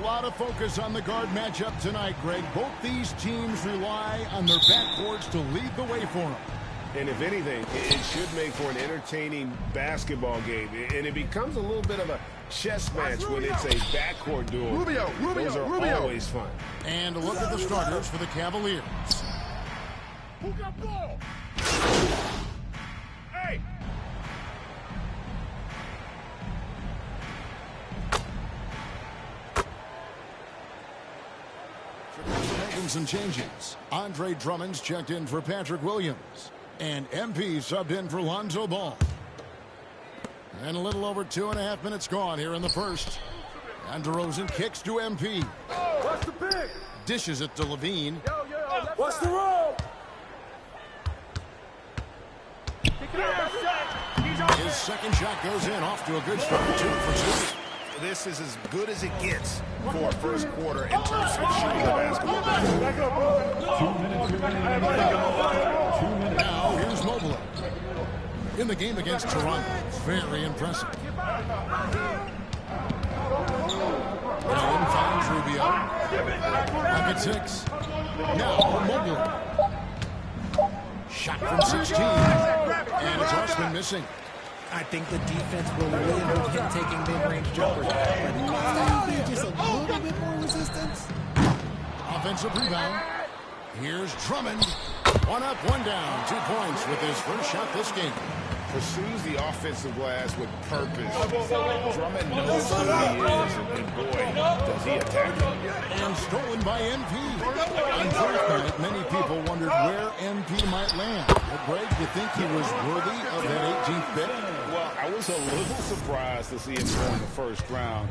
lot of focus on the guard matchup tonight, Greg. Both these teams rely on their backcourts to lead the way for them. And if anything, it should make for an entertaining basketball game. And it becomes a little bit of a chess match when it's a backcourt duel. Those are always fun. And a look at the starters for the Cavaliers. Who got ball? Hey! Making some changes. Andre Drummond's checked in for Patrick Williams. And MP subbed in for Lonzo Ball. And a little over 2.5 minutes gone here in the first. And DeRozan kicks to MP. What's the pick? Dishes it to Levine. What's the roll? His second shot goes in, off to a good start, 2 for 2. This is as good as it gets for a first quarter in terms of shooting the basketball. Now here's Mobley. In the game against Toronto, very impressive. Allen finds Rubio. Back at 6. Now Mobley. Shot from 16. And it's Osman missing. I think the defense will live with him taking mid-range jumpers. But maybe just a little bit more resistance. Offensive rebound. Here's Drummond. 1 up, 1 down. 2 points with his first shot this game. Pursues the offensive glass with purpose. Drummond knows who he is, and boy, does he attack him. And stolen by MP. On draft night, many people wondered where MP might land. But Greg, do you think he was worthy of that 18th pick? Well, I was a little surprised to see him go in the first round,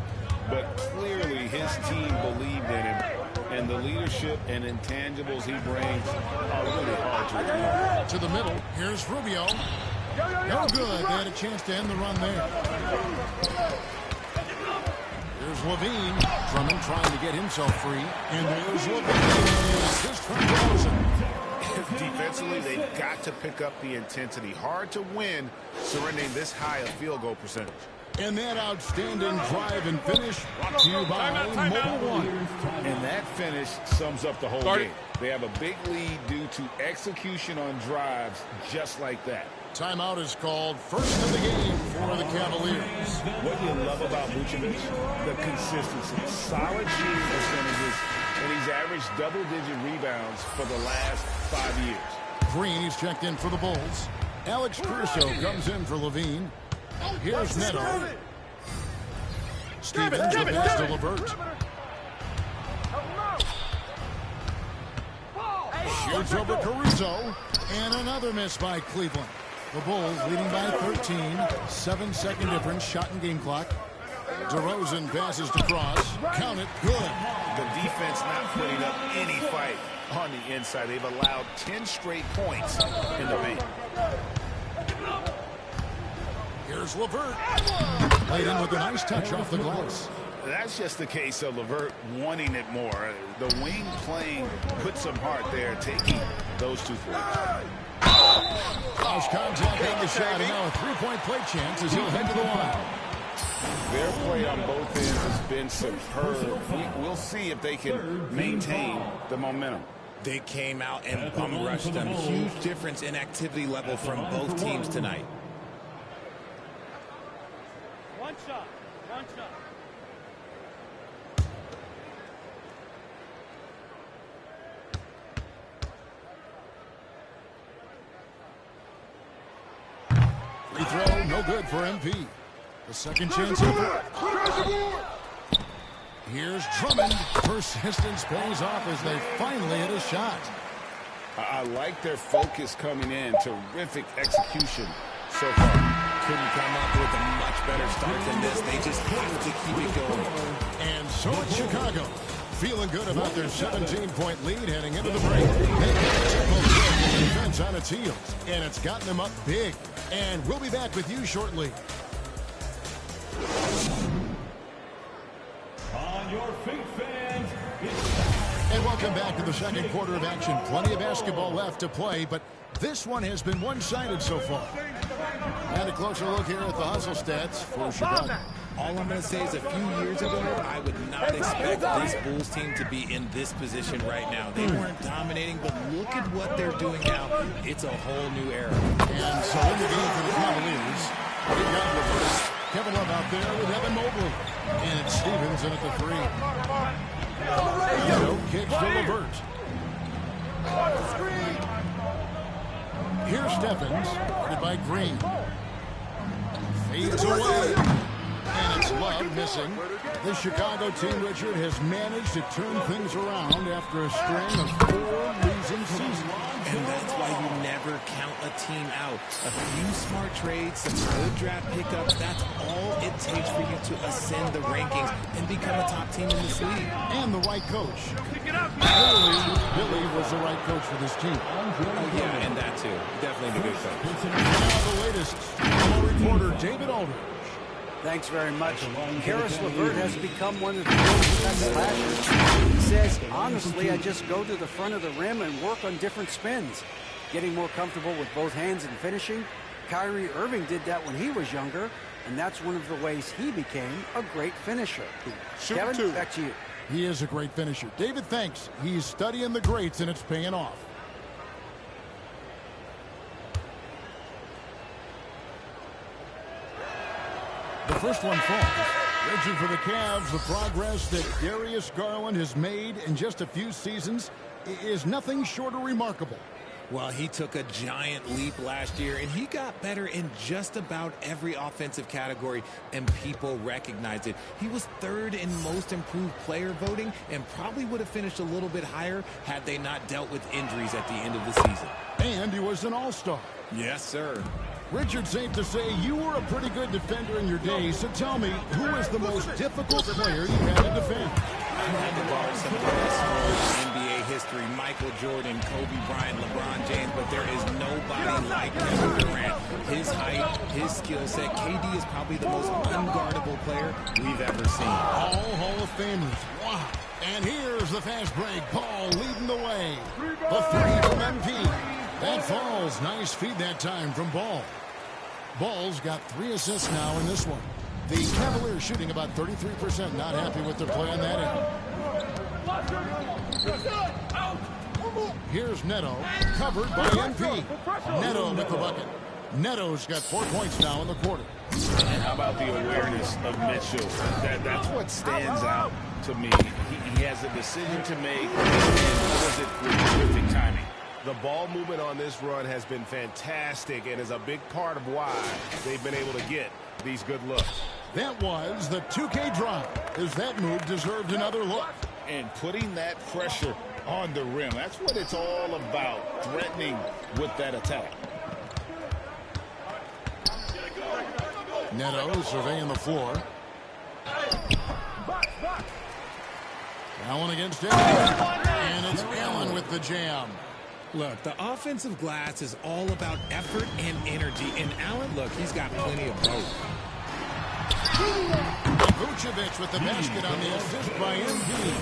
but clearly his team believed in him, and the leadership and intangibles he brings are really hard to ignore. To the middle, here's Rubio. No good. They had a chance to end the run there. Here's Levine. Drummond trying to get himself free. And there's Levine. Assist from DeRozan. Defensively, they've got to pick up the intensity. Hard to win surrendering this high a field goal percentage. And that outstanding drive and finish brought to you by Mobile One. And that finish sums up the whole game. They have a big lead due to execution on drives just like that. Timeout is called. First of the game for the Cavaliers. What you love about Vucevic, the consistency. Solid shooting percentages, and he's averaged double-digit rebounds for the last 5 years. Green is checked in for the Bulls. Alex Caruso comes in for Levine. Here's Neto. Stevens the pass to LeVert. Shoots over Caruso. And another miss by Cleveland. The Bulls leading by 13. 7-second difference. Shot and game clock. DeRozan passes to Cross. Count it. Good. The defense not putting up any fight on the inside. They've allowed 10 straight points in the paint. Here's LeVert. Played in with a nice touch off the glass. That's just the case of LeVert wanting it more. The wing playing put some heart there, taking those 2 threes. Cross contact on the shot, and now a 3-point play chance as he'll head to the line. Their play on both ends has been superb. We'll see if they can maintain the momentum. They came out and bum rushed them. Huge difference in activity level from both teams tonight. One shot. Free throw, no good for MP. The second chance effort. Here's Drummond. Persistence pays off as they finally hit a shot. I like their focus coming in. Terrific execution so far. Couldn't come up with a much better start than this. They just have to keep it going. And so it's Chicago. Feeling good about their 17-point lead heading into the break. They got the defense on its heels, and it's gotten them up big. And we'll be back with you shortly. On your feet, fans. And welcome back to the second quarter of action. Plenty of basketball left to play, but this one has been one-sided so far. And a closer look here at the hustle stats for Chicago. All I'm going to say is a few years ago, I would not expect this Bulls team to be in this position right now. They weren't dominating, but look at what they're doing now. It's a whole new era. And so in the game for the Cavaliers, we got reverse. Kevin Love out there with Evan Mobley. And it's Stevens in at the 3. Neto kicks to Levert. Here's Stephens, guarded by Green. Fades away. And it's Love missing. The Chicago team, Richard, has managed to turn things around after a string of 4 losing seasons. And that's why you never count a team out. A few smart trades, some good draft pickups, that's all it takes for you to ascend the rankings and become a top team in this league. And the right coach. Clearly, Billy was the right coach for this team. Oh, yeah, and that too. Definitely the good coach. Now the latest from our reporter, David Aldridge. Thanks very much. Karis LeVert has become one of the best slashers. He says, honestly, I just go to the front of the rim and work on different spins. Getting more comfortable with both hands and finishing. Kyrie Irving did that when he was younger, and that's one of the ways he became a great finisher. Kevin, back to you. He is a great finisher. David, thanks. He's studying the greats, and it's paying off. The first one falls. Richard, for the Cavs, the progress that Darius Garland has made in just a few seasons is nothing short of remarkable. Well, he took a giant leap last year, and he got better in just about every offensive category, and people recognized it. He was 3rd in most improved player voting and probably would have finished a little bit higher had they not dealt with injuries at the end of the season. And he was an all-star. Yes, sir. Richard, safe to say you were a pretty good defender in your day, so tell me, who is the most difficult player you had to defend? I had to borrow some of the best scorers in NBA history. Michael Jordan, Kobe Bryant, LeBron James, but there is nobody like Kevin Durant. His height, his skill set. KD is probably the most unguardable player we've ever seen. All Hall of Famers. Wow. And here's the fast break. Paul leading the way. The 3 from MP. That falls. Nice feed that time from Ball. Ball's got 3 assists now in this one. The Cavaliers shooting about 33%. Not happy with their play on that end. Here's Neto, covered by MP. Neto with the bucket. Neto's got 4 points now in the quarter. And how about the awareness of Mitchell? That's what stands out to me. He has a decision to make, and does it with terrific timing. The ball movement on this run has been fantastic and is a big part of why they've been able to get these good looks. That was the 2K drive, as that move deserved another look. And putting that pressure on the rim, that's what it's all about, threatening with that attack. Neto surveying the floor. Allen against Allen. And it's Allen with the jam. Look, the offensive glass is all about effort and energy. And Allen, look, he's got plenty of both. Vucevic with the basket on the assist by MP.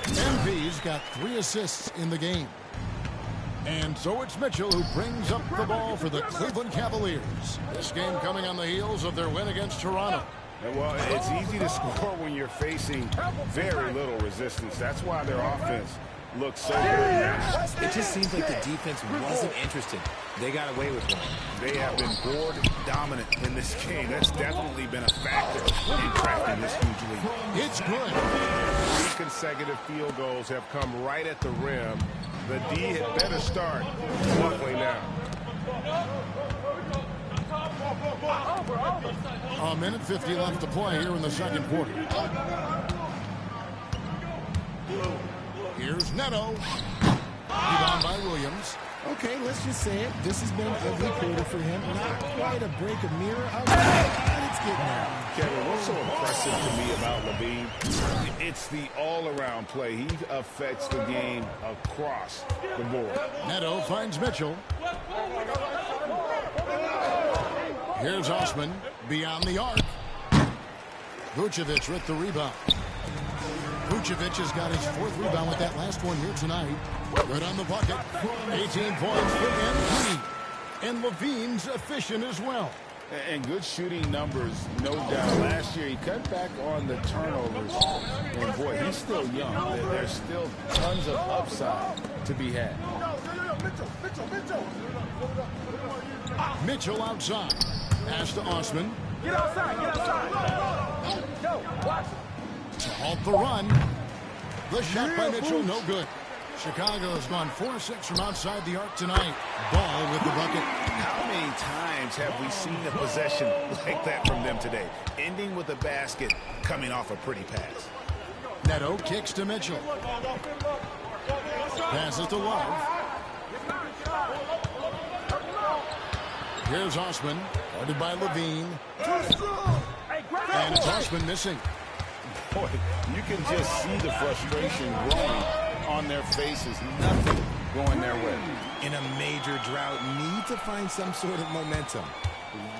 MP's got 3 assists in the game. And so it's Mitchell who brings up the ball for the Cleveland Cavaliers. This game coming on the heels of their win against Toronto. Well, it's easy to score when you're facing very little resistance. That's why their offense looks so good. It just seems like the defense wasn't interested. They got away with one. They have been board dominant in this game. That's definitely been a factor in crafting this huge lead. It's good. 3 consecutive field goals have come right at the rim. The D had better start buckling down. A minute 50 left to play here in the second quarter. Here's Neto. Rebound by Williams. Okay, let's just say it. This has been an ugly quarter for him. Not quite a break of mirror. But it's getting there. Kevin, what's so impressive to me about Levine? It's the all-around play. He affects the game across the board. Neto finds Mitchell. Here's Osman beyond the arc. Vucevic with the rebound. Vucevic has got his 4th rebound with that last one here tonight. Good on the bucket. 18 points for MP. And Levine's efficient as well. And good shooting numbers, no doubt. Last year, he cut back on the turnovers. And, boy, he's still young. There's still tons of upside to be had. Mitchell outside. Pass to Osman. Get outside, get outside. Go, watch. To halt the run. The shot by Mitchell, no good. Chicago has gone 4-6 from outside the arc tonight. Ball with the bucket. How many times have we seen a possession like that from them today? Ending with a basket, coming off a pretty pass. Neto kicks to Mitchell. Passes to Love. Here's Osman, guarded by Levine. And it's Osman missing. Boy, you can just see the frustration growing on their faces. Nothing going their way. In a major drought, need to find some sort of momentum.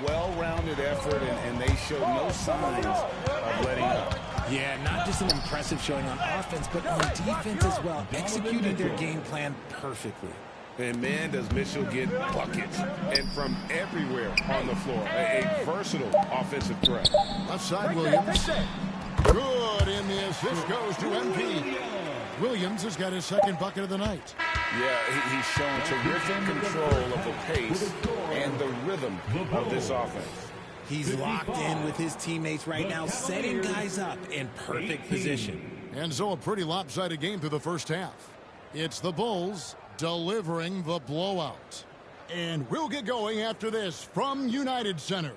Well-rounded effort, and they showed no signs of letting up. Yeah, not just an impressive showing on offense, but on defense as well, executing their game plan perfectly. And, man, does Mitchell get buckets, and from everywhere on the floor. A versatile offensive threat. Left side, Williams. Good, and the assist goes to MP. Williams has got his second bucket of the night. Yeah, he's shown terrific control of the pace and the rhythm of this offense. He's locked in with his teammates right now, setting guys up in perfect position. And so a pretty lopsided game through the first half. It's the Bulls delivering the blowout. And we'll get going after this from United Center.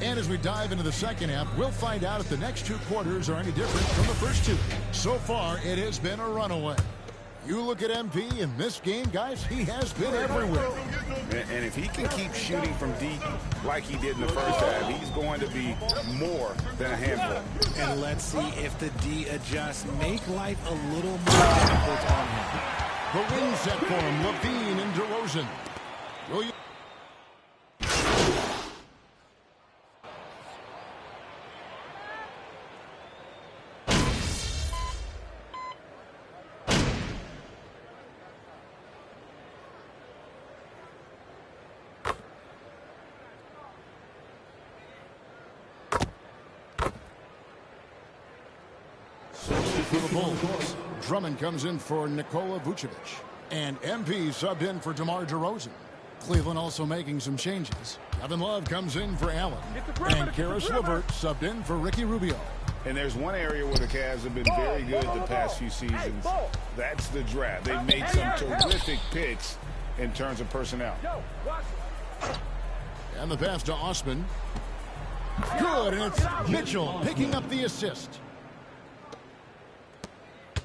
And as we dive into the second half, we'll find out if the next two quarters are any different from the first two. So far, it has been a runaway. You look at MP in this game, guys, he has been everywhere. And if he can keep shooting from deep like he did in the first half, he's going to be more than a handful. And let's see if the D adjusts, make life a little more difficult on him. The wing set for him, Levine and DeRozan. Williams. For the Bulls, Drummond comes in for Nikola Vucevic. And MP subbed in for DeMar DeRozan. Cleveland also making some changes. Kevin Love comes in for Allen. And Karis LeVert subbed in for Ricky Rubio. And there's one area where the Cavs have been very good the past few seasons. That's the draft. They've made some terrific picks in terms of personnel. And the pass to Osman. Good, and it's Mitchell picking up the assist.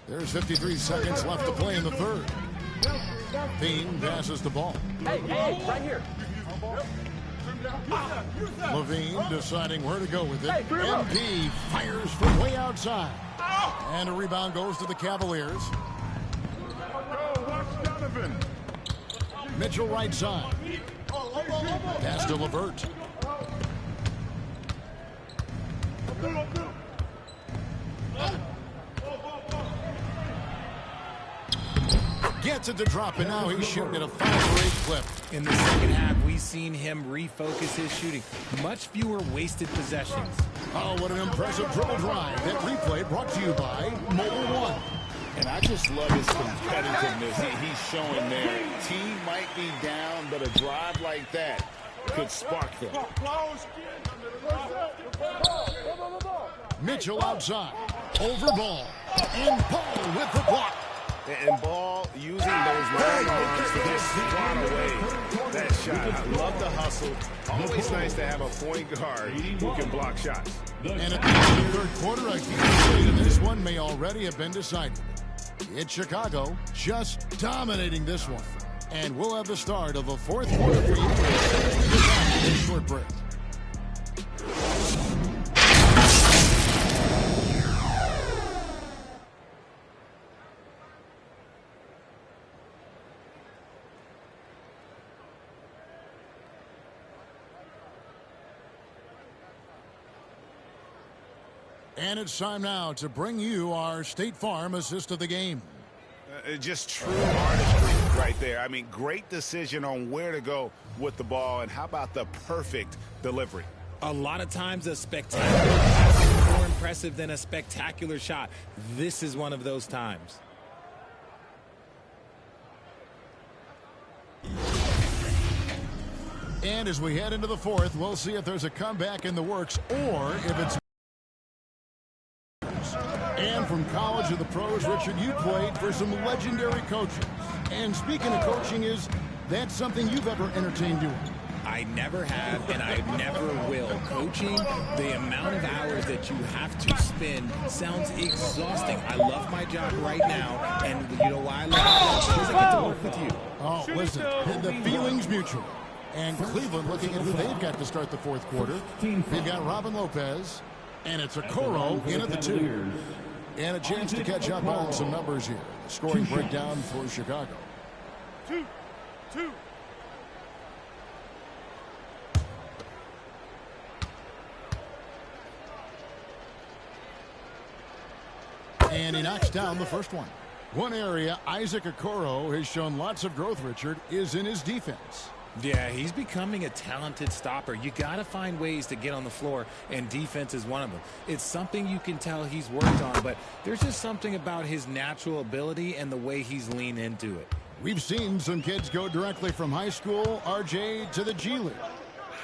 There's 53 seconds left to play in the third. Levine passes the ball. Hey, right here. Levine deciding where to go with it. MP fires from way outside. And a rebound goes to the Cavaliers. Mitchell right side. Pass to LeVert. Gets it to drop, and now he's shooting at a 5-for-8 clip. In the second half, we've seen him refocus his shooting. Much fewer wasted possessions. Oh, what an impressive dribble drive. That replay brought to you by Mobile One. And I just love his competitiveness he's showing there. Team might be down, but a drive like that could spark them. Mitchell outside. Over Ball. And Ball with the block. And Ball using those long arms to just swat away that shot. I love the hustle. Always nice to have a point guard who can block shots. And at the end of the third quarter, I can say that this one may already have been decided. It's Chicago just dominating this one. And we'll have the start of the fourth quarter for you. After this short break. And it's time now to bring you our State Farm assist of the game. Just true artistry right there. I mean, great decision on where to go with the ball, and how about the perfect delivery? A lot of times a spectacular pass is more impressive than a spectacular shot. This is one of those times. And as we head into the fourth, we'll see if there's a comeback in the works or if it's... And from college to the pros, Richard, you played for some legendary coaches. And speaking of coaching, is that something you've ever entertained doing? I never have, and I never will. Coaching, the amount of hours that you have to spend sounds exhausting. I love my job right now, and you know why I love it? Because I get to work with you. Oh, listen, the feeling's mutual. And Cleveland looking at who they've got to start the fourth quarter. They've got Robin Lopez, and it's a Okoro in at the 2. And a chance to catch up on some numbers here. Scoring breakdown for Chicago. 2. And he knocks down the first one. One area Isaac Okoro has shown lots of growth, Richard, is in his defense. Yeah, he's becoming a talented stopper. You got to find ways to get on the floor, and defense is one of them. It's something you can tell he's worked on, but there's just something about his natural ability and the way he's leaned into it. We've seen some kids go directly from high school, RJ, to the G League.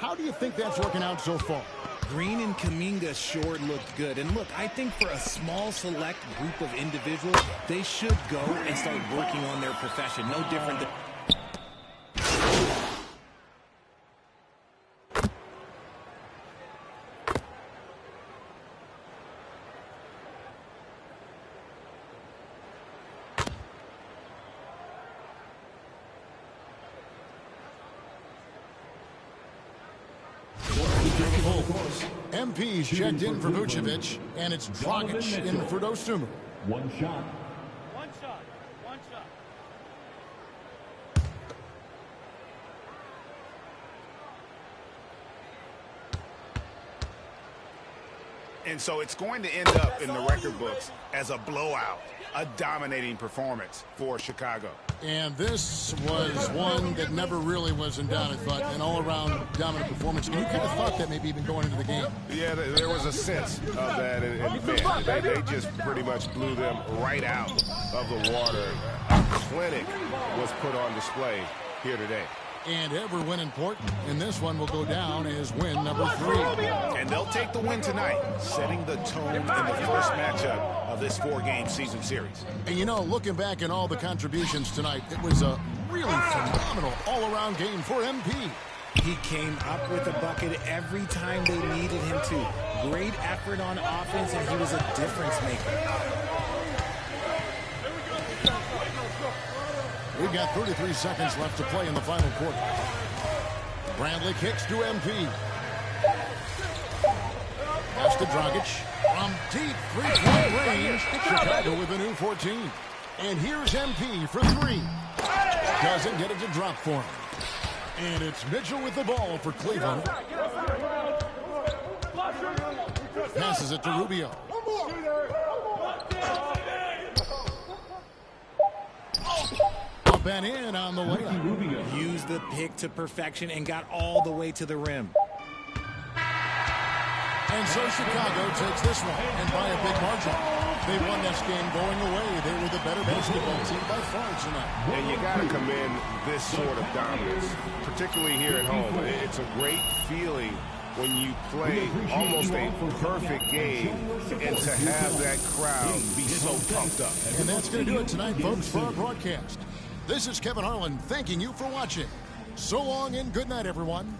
How do you think that's working out so far? Green and Kuminga sure looked good. And look, I think for a small select group of individuals, they should go and start working on their profession. No different than... MP's checked in for Vucevic, and it's Dragic in for Dosunmu. One shot. And so it's going to end up in the record books as a blowout, a dominating performance for Chicago. And this was one that never really was in doubt, I thought, an all-around dominant performance. And you kind of thought that maybe even going into the game. Yeah, there was a sense of that, and man, they just pretty much blew them right out of the water. A clinic was put on display here today. And every win important, and this one will go down as win number 3. And they'll take the win tonight, setting the tone in the first matchup of this 4-game season series. And you know, looking back at all the contributions tonight, it was a really phenomenal all-around game for MP. He came up with a bucket every time they needed him to. Great effort on offense, and he was a difference maker. We've got 33 seconds left to play in the final quarter. Bradley kicks to MP. Pass to Dragic. From deep three-point range, Chicago with a new 14. And here's MP for 3. Doesn't get it to drop for him. And it's Mitchell with the ball for Cleveland. Passes it to Rubio. Up and in on the layup. Used the pick to perfection and got all the way to the rim. And so Chicago takes this one, and by a big margin. They won this game going away. They were the better basketball team by far tonight. And you got to commend this sort of dominance, particularly here at home. It's a great feeling when you play almost a perfect game and to have that crowd be so pumped up. And that's going to do it tonight, folks, for our broadcast. This is Kevin Harlan thanking you for watching. So long and good night, everyone.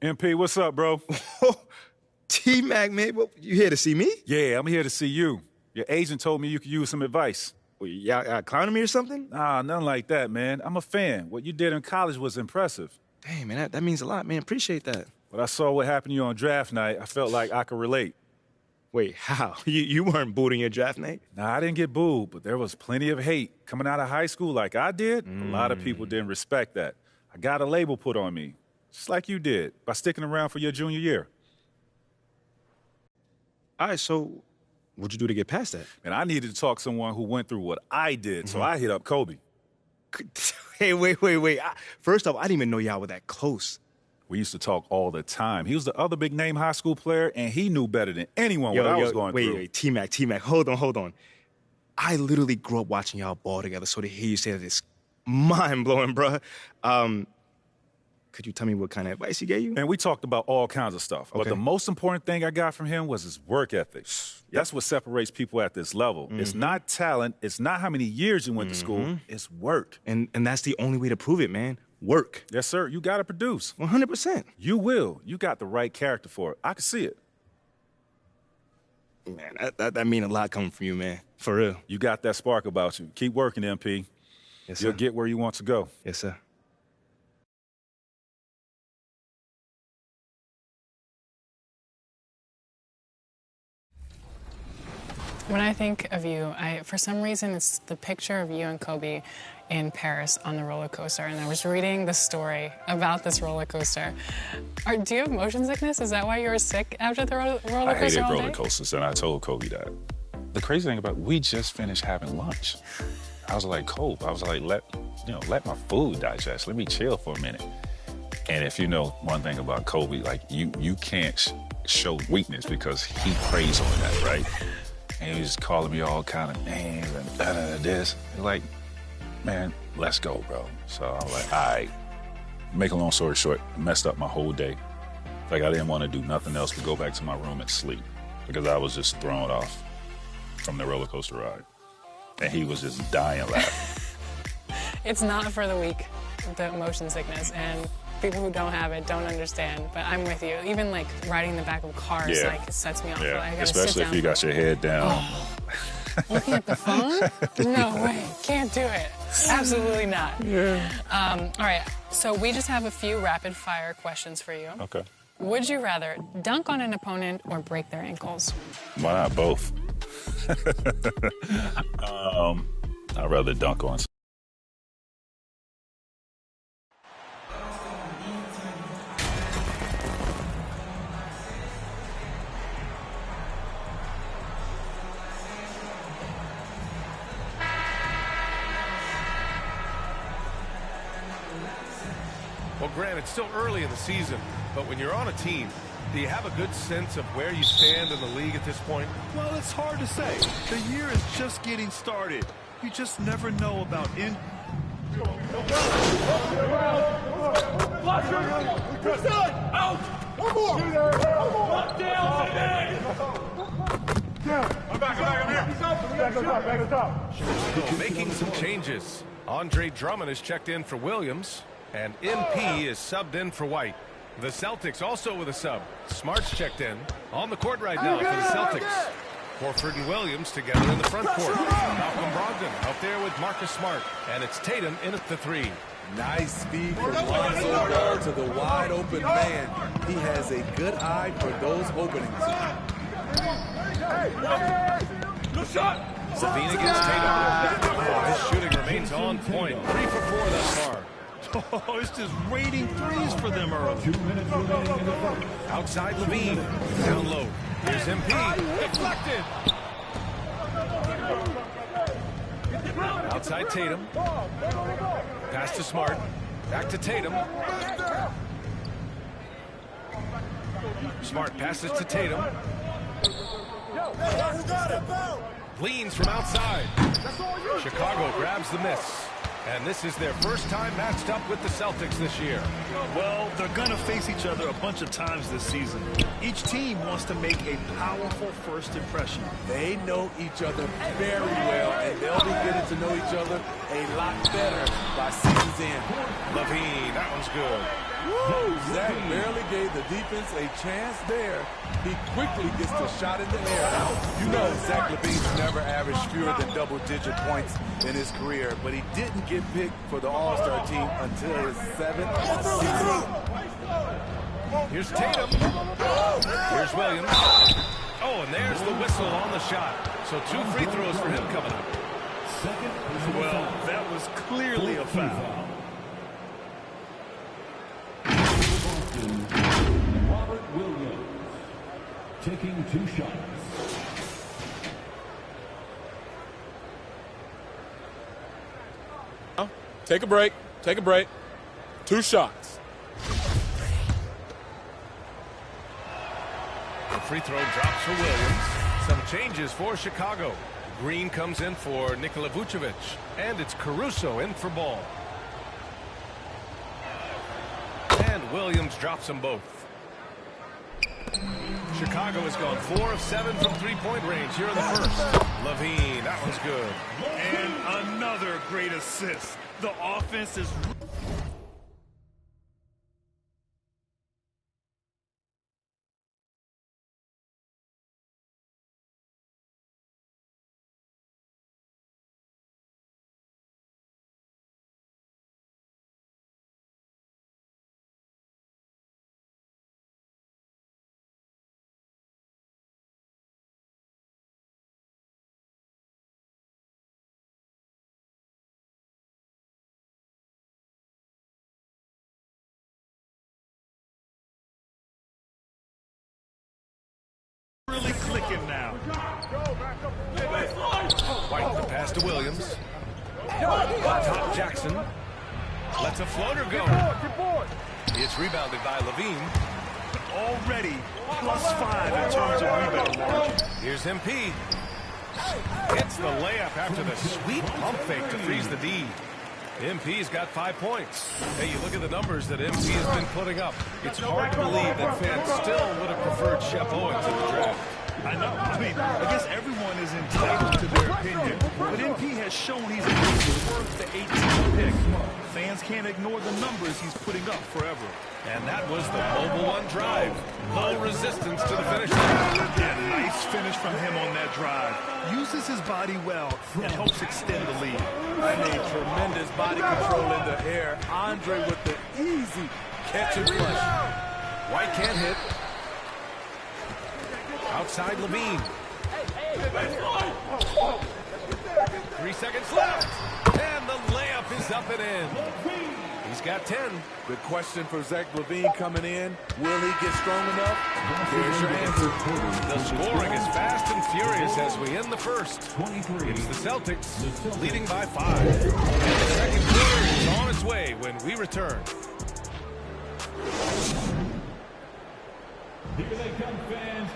MP, what's up, bro? T-Mac, man, you here to see me? Yeah, I'm here to see you. Your agent told me you could use some advice. Well, y'all clowning me or something? Nah, nothing like that, man. I'm a fan. What you did in college was impressive. Damn, man, that means a lot, man. Appreciate that. When I saw what happened to you on draft night, I felt like I could relate. Wait, how? You weren't booed in your draft night? Nah, I didn't get booed, but there was plenty of hate. Coming out of high school like I did, a lot of people didn't respect that. I got a label put on me, just like you did, by sticking around for your junior year. All right, so what'd you do to get past that? And I needed to talk to someone who went through what I did, so I hit up Kobe. Hey, wait. First off, I didn't even know y'all were that close. We used to talk all the time. He was the other big-name high school player, and he knew better than anyone what I was going through. Wait, T-Mac, hold on. I literally grew up watching y'all ball together, so to hear you say that is mind-blowing, bruh. Could you tell me what kind of advice he gave you? And we talked about all kinds of stuff. Okay. But the most important thing I got from him was his work ethic. That's what separates people at this level. It's not talent. It's not how many years you went to school. It's work. And that's the only way to prove it, man. Work. Yes, sir. You got to produce. 100%. You will. You got the right character for it. I can see it. Man, that mean a lot coming from you, man. For real. You got that spark about you. Keep working, MP. Yes, sir. You'll get where you want to go. Yes, sir. When I think of you, for some reason, it's the picture of you and Kobe in Paris on the roller coaster. And I was reading the story about this roller coaster. Do you have motion sickness? Is that why you were sick after the roller coaster? I hated all roller day? coasters, and I told Kobe that. The crazy thing about it, we just finished having lunch. I was like, Kobe, let my food digest. Let me chill for a minute. And if you know one thing about Kobe, like you can't show weakness because he preys on that, right? And he was calling me all kind of names and this. Like, man, let's go, bro. So I'm like, all right. Make a long story short, messed up my whole day. Like, I didn't want to do nothing else but go back to my room and sleep because I was just thrown off from the roller coaster ride. And he was just dying laughing. It's not for the weak, the motion sickness. And people who don't have it don't understand, but I'm with you. Even like riding the back of cars, like it sets me off. Yeah, I gotta especially sit if down you got your head down. Oh. Looking at the phone? No way, can't do it. Absolutely not. Yeah. All right, so we just have a few rapid fire questions for you. Okay. Would you rather dunk on an opponent or break their ankles? Why not both? I'd rather dunk on. Well, Grant, it's still early in the season, but when you're on a team, do you have a good sense of where you stand in the league at this point? Well, it's hard to say. The year is just getting started. You just never know about Out! One more! Lock down today! Chicago making some changes. Andre Drummond is checked in for Williams, and MP is subbed in for White. The Celtics also with a sub. Smart's checked in. On the court right now for the Celtics. Horford and Williams together in the front court. Malcolm Brogdon out there with Marcus Smart. And it's Tatum in at the three. Nice speed from Lonzo Ball to the wide open man. He has a good eye for those openings. No shot! Levine against Tatum. Oh, his shooting remains on point. 3 for 4 thus far. Oh, it's just raining threes for them early. Outside Levine. Down low. Here's MP. Deflected. Outside Tatum. Pass to Smart. Back to Tatum. Smart passes to Tatum. Leans from outside. Chicago grabs the miss. And this is their first time matched up with the Celtics this year. Well, they're going to face each other a bunch of times this season. Each team wants to make a powerful first impression. They know each other very well, and they'll be getting to know each other a lot better by season's end. Levine, that one's good. Woo! Zach barely gave the defense a chance there. He quickly gets the shot in the air. You know Zach LaVine's never averaged fewer than double-digit points in his career, but he didn't get picked for the All-Star team until his 7th season. Here's Tatum. Here's Williams. Oh, and there's the whistle on the shot. So 2 free throws for him coming up. Well, that was clearly a foul. Robert Williams taking 2 shots. Take a break. Take a break. 2 shots. The free throw drops for Williams. Some changes for Chicago. Green comes in for Nikola Vucevic. And it's Caruso in for Ball. And Williams drops them both. Chicago has gone 4 of 7 from three-point range here in the first. LaVine, that one's good. And another great assist. The offense is... really clicking now. White the pass to Williams. Top Jackson. Lets a floater go. It's rebounded by LaVine. Already +5 in terms of rebound margin. Here's MP. Hits the layup after the sweet pump fake to freeze the D. MP's got 5 points. Hey, you look at the numbers that MP has been putting up. It's hard to believe that fans still would have preferred Shep Owens in the draft. I know. I mean, I guess everyone is entitled to their opinion, but MP has shown he's at least worth the 18th pick. Fans can't ignore the numbers he's putting up forever. And that was the mobile one drive. Low resistance to the finish line. Yeah, nice finish from him on that drive. Uses his body well and helps extend the lead. I mean, tremendous body control in the air. Andre with the easy catch and flush. White can't hit. Outside LaVine. 3 seconds left. And the layup is up and in. He's got 10. The question for Zach LaVine coming in, will he get strong enough? Here's your answer. The scoring is fast and furious as we end the first. It's the Celtics leading by 5. And the second quarter is on its way when we return. Here they come, fans.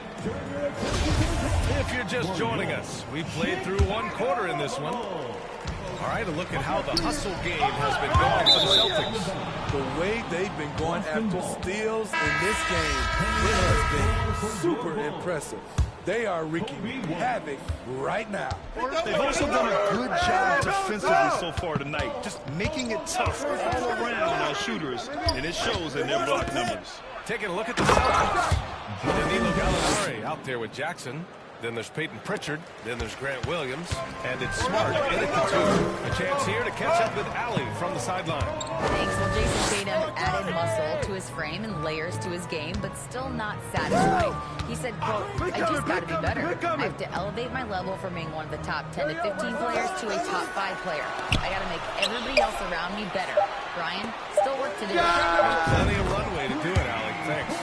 If you're just joining us, we played through 1 quarter in this one. All right, a look at how the hustle game has been going for the Celtics. The way they've been going after steals in this game, it has been super impressive. They are wreaking havoc right now. They've also done a good job defensively so far tonight, just making it tough all around our shooters, and it shows in their block numbers. Taking a look at the Celtics. Danilo Gallinari out there with Jackson. Then there's Peyton Pritchard. Then there's Grant Williams. And it's Smart in at the 2. A chance here to catch up with Allie from the sideline. Thanks. Well, Jason Tatum added muscle to his frame and layers to his game, but still not satisfied. He said, quote, I just got to be better. I have to elevate my level from being one of the top 10 to 15 players to a top 5 player. I got to make everybody else around me better. Brian, still work to do. Plenty of runway to do it, Allie. Thanks.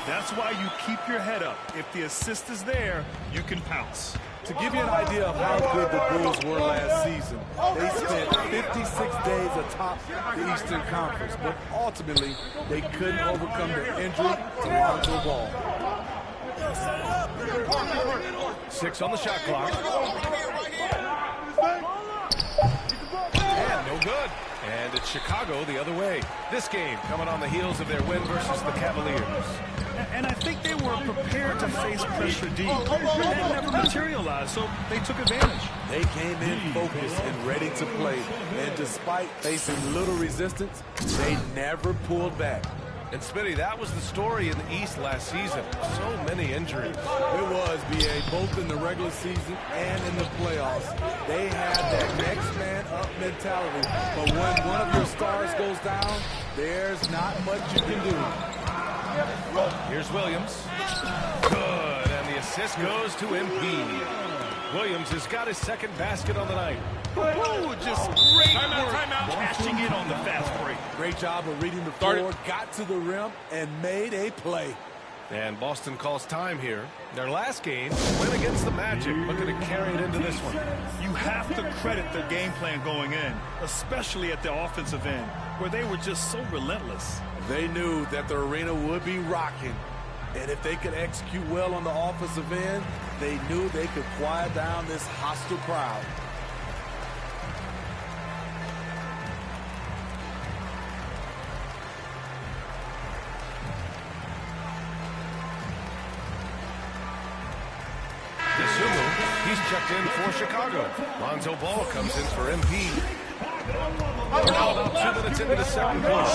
That's why you keep your head up. If the assist is there, you can pounce. To give you an idea of how good the Bulls were last season, they spent 56 days atop the Eastern Conference, but ultimately they couldn't overcome their injury to Lonzo Ball. 6 on the shot clock. And no good. And it's Chicago the other way. This game coming on the heels of their win versus the Cavaliers. And I think they were prepared to face pressure deep. That never materialized, so they took advantage. They came in focused and ready to play. And despite facing little resistance, they never pulled back. And Smitty, that was the story in the East last season. So many injuries. It was, B.A., both in the regular season and in the playoffs. They had that next man up mentality. But when one of your stars goes down, there's not much you can do. Here's Williams. Good, and the assist goes to MP. Williams has got his second basket on the night. Ooh, just great work cashing in on the fast break. Great job of reading the floor, got to the rim, and made a play. And Boston calls time here. Their last game, win against the Magic, looking to carry it into this one. You have to credit their game plan going in, especially at the offensive end, where they were just so relentless. They knew that the arena would be rocking. And if they could execute well on the offensive end, they knew they could quiet down this hostile crowd. He's checked in for Chicago. Lonzo Ball comes in for MP. We're now about 2 minutes into the second quarter.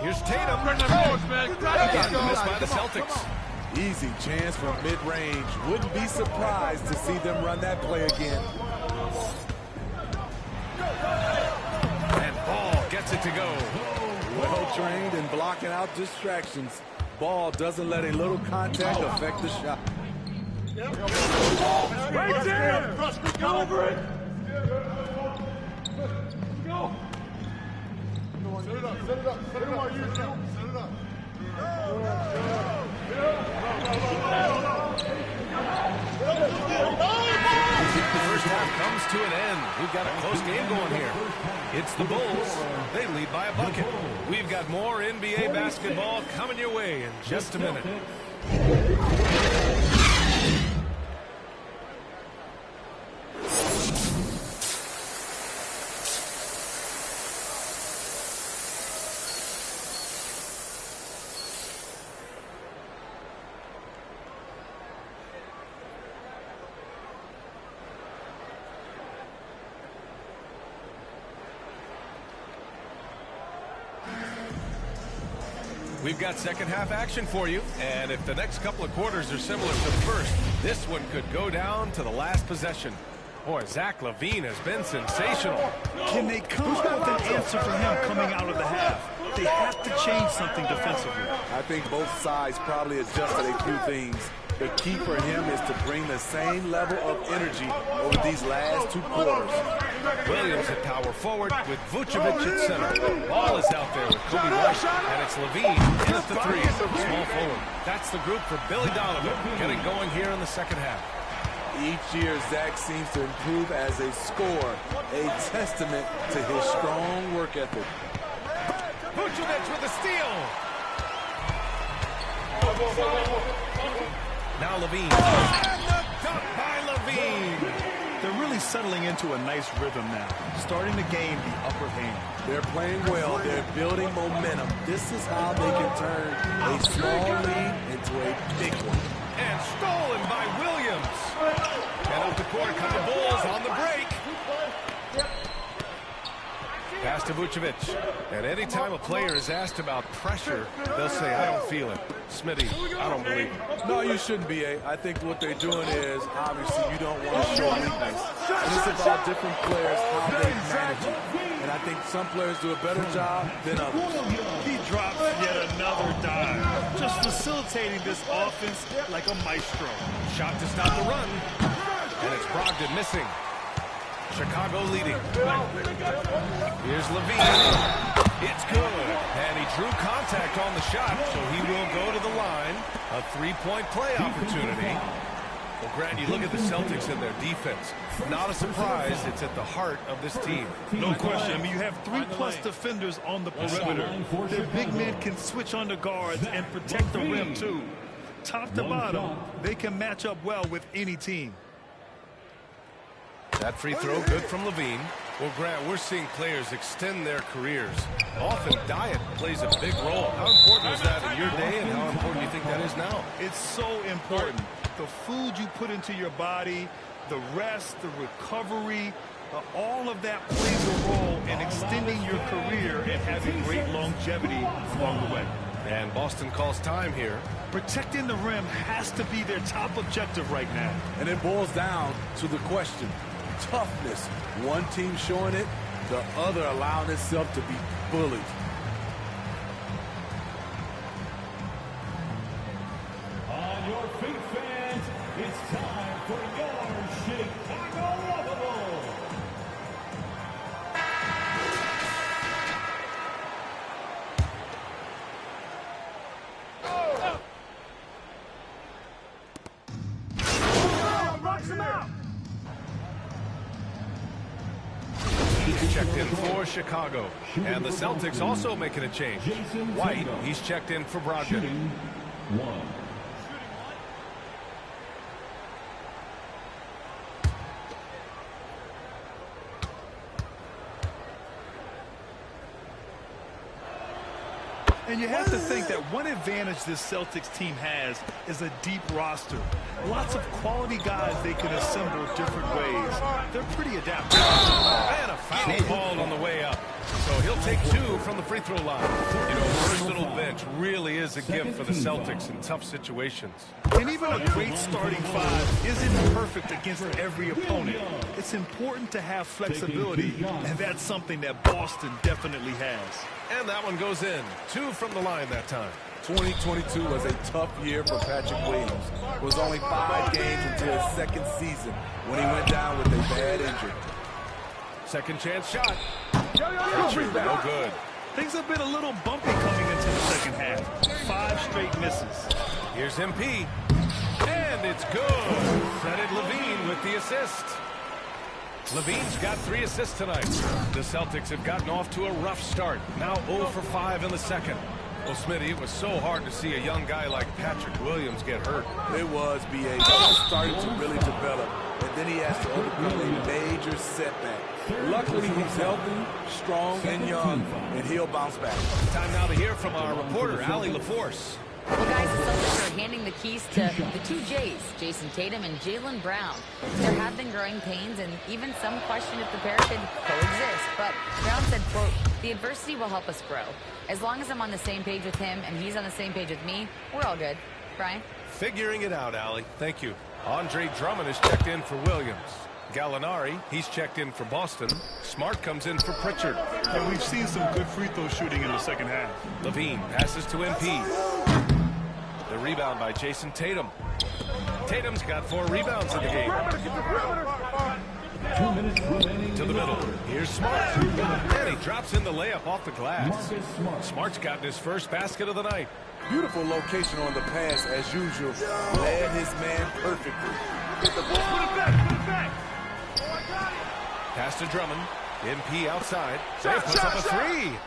Here's Tatum. Again, missed by the Celtics. Easy chance from mid-range. Wouldn't be surprised to see them run that play again. And Ball gets it to go. Well trained in blocking out distractions. Ball doesn't let a little contact affect the shot. Right there! Go over it! Go! Set it up, set it up, set it up, set it up. The first half comes to an end. We've got a close game going here. It's the Bulls. They lead by a bucket. We've got more NBA basketball coming your way in just a minute. We've got second half action for you, and if the next couple of quarters are similar to the first, this one could go down to the last possession. Boy, Zach LaVine has been sensational. Can they come up with an answer for him coming out of the half? They have to change something defensively. I think both sides probably adjusted a few things. The key for him is to bring the same level of energy over these last 2 quarters. Williams at power forward with Vucevic at center. Ball is out there with Kobe White, and it's LaVine in at the 3, small forward. That's the group for Billy Donovan, getting going here in the second half. Each year, Zach seems to improve as a scorer, a testament to his strong work ethic. Vucevic with the steal. Now LaVine. And the dunk by LaVine. They're really settling into a nice rhythm now, starting to gain the upper hand. They're playing well. They're building momentum. This is how they can turn a small lead into a big one. And stolen by Williams. And up the court come the Bulls on the break. Pass to Vucevic. And anytime a player is asked about pressure, they'll say, I don't feel it. Smitty, I don't believe it. No, you shouldn't be, A. I think what they're doing is, obviously, you don't want to show weakness. And it's about different players, how they manage it. And I think some players do a better job than others. He drops yet another dive, just facilitating this offense like a maestro. Shot to stop the run. And it's Brogdon missing. Chicago leading. Here's LaVine. It's good. And he drew contact on the shot, so he will go to the line. A 3-point play opportunity. Well, Grant, you look at the Celtics and their defense. Not a surprise, it's at the heart of this team. No question. I mean, you have 3+ defenders on the perimeter. Their big men can switch on the guards and protect the rim, too. Top to bottom, they can match up well with any team. That free throw good from LaVine. Well, Grant, we're seeing players extend their careers. Often diet plays a big role. How important was that in your day, and how important do you think that is now? It's so important. The food you put into your body, the rest, the recovery, All of that plays a role in extending your career and having great longevity along the way. And Boston calls time here. Protecting the rim has to be their top objective right now. And it boils down to the question, toughness. One team showing it, the other allowing itself to be bullied. On your feet, fans, it's time for your Chicago Rubble. He's checked in for Chicago. And the Celtics also making a change. White, he's checked in for Brogdon. One. And you have to think that one advantage this Celtics team has is a deep roster. Lots of quality guys they can assemble different ways. They're pretty adaptable. And a foul called on the way up. So he'll take 2 from the free throw line. You know, versatile bench really is a gift for the Celtics in tough situations. And even a great starting five isn't perfect against every opponent. It's important to have flexibility, and that's something that Boston definitely has. And that one goes in. 2 from the line that time. 2022 was a tough year for Patrick Williams. It was only 5 games into his second season when he went down with a bad injury. Second chance shot. No good. Things have been a little bumpy coming into the second half. 5 straight misses. Here's MP. And it's good. Credit Levine with the assist. Levine's got 3 assists tonight. The Celtics have gotten off to a rough start. Now 0 for 5 in the second. Well, Smitty, it was so hard to see a young guy like Patrick Williams get hurt. It was, B.A. He started to really develop, and then he has to overcome a major setback. Luckily, he's healthy, strong, and young, and he'll bounce back. Time now to hear from our reporter, Allie LaForce. Well, guys, the Celtics are handing the keys to the 2 J's, Jason Tatum and Jaylen Brown. There have been growing pains and even some question if the pair could coexist. But Brown said, quote, "The adversity will help us grow. As long as I'm on the same page with him and he's on the same page with me, we're all good." Brian? Figuring it out, Allie. Thank you. Andre Drummond is checked in for Williams. Gallinari, he's checked in for Boston. Smart comes in for Pritchard. And we've seen some good free throw shooting in the second half. Levine passes to MP. The rebound by Jason Tatum. Tatum's got 4 rebounds in the game. 2 minutes remaining. To the middle. Here's Smart. And he drops in the layup off the glass. Smart's gotten his first basket of the night. Beautiful location on the pass, as usual. Led his man perfectly. Get the ball. Put it back, put it back. Pass to Drummond. MP outside. They puts up a 3.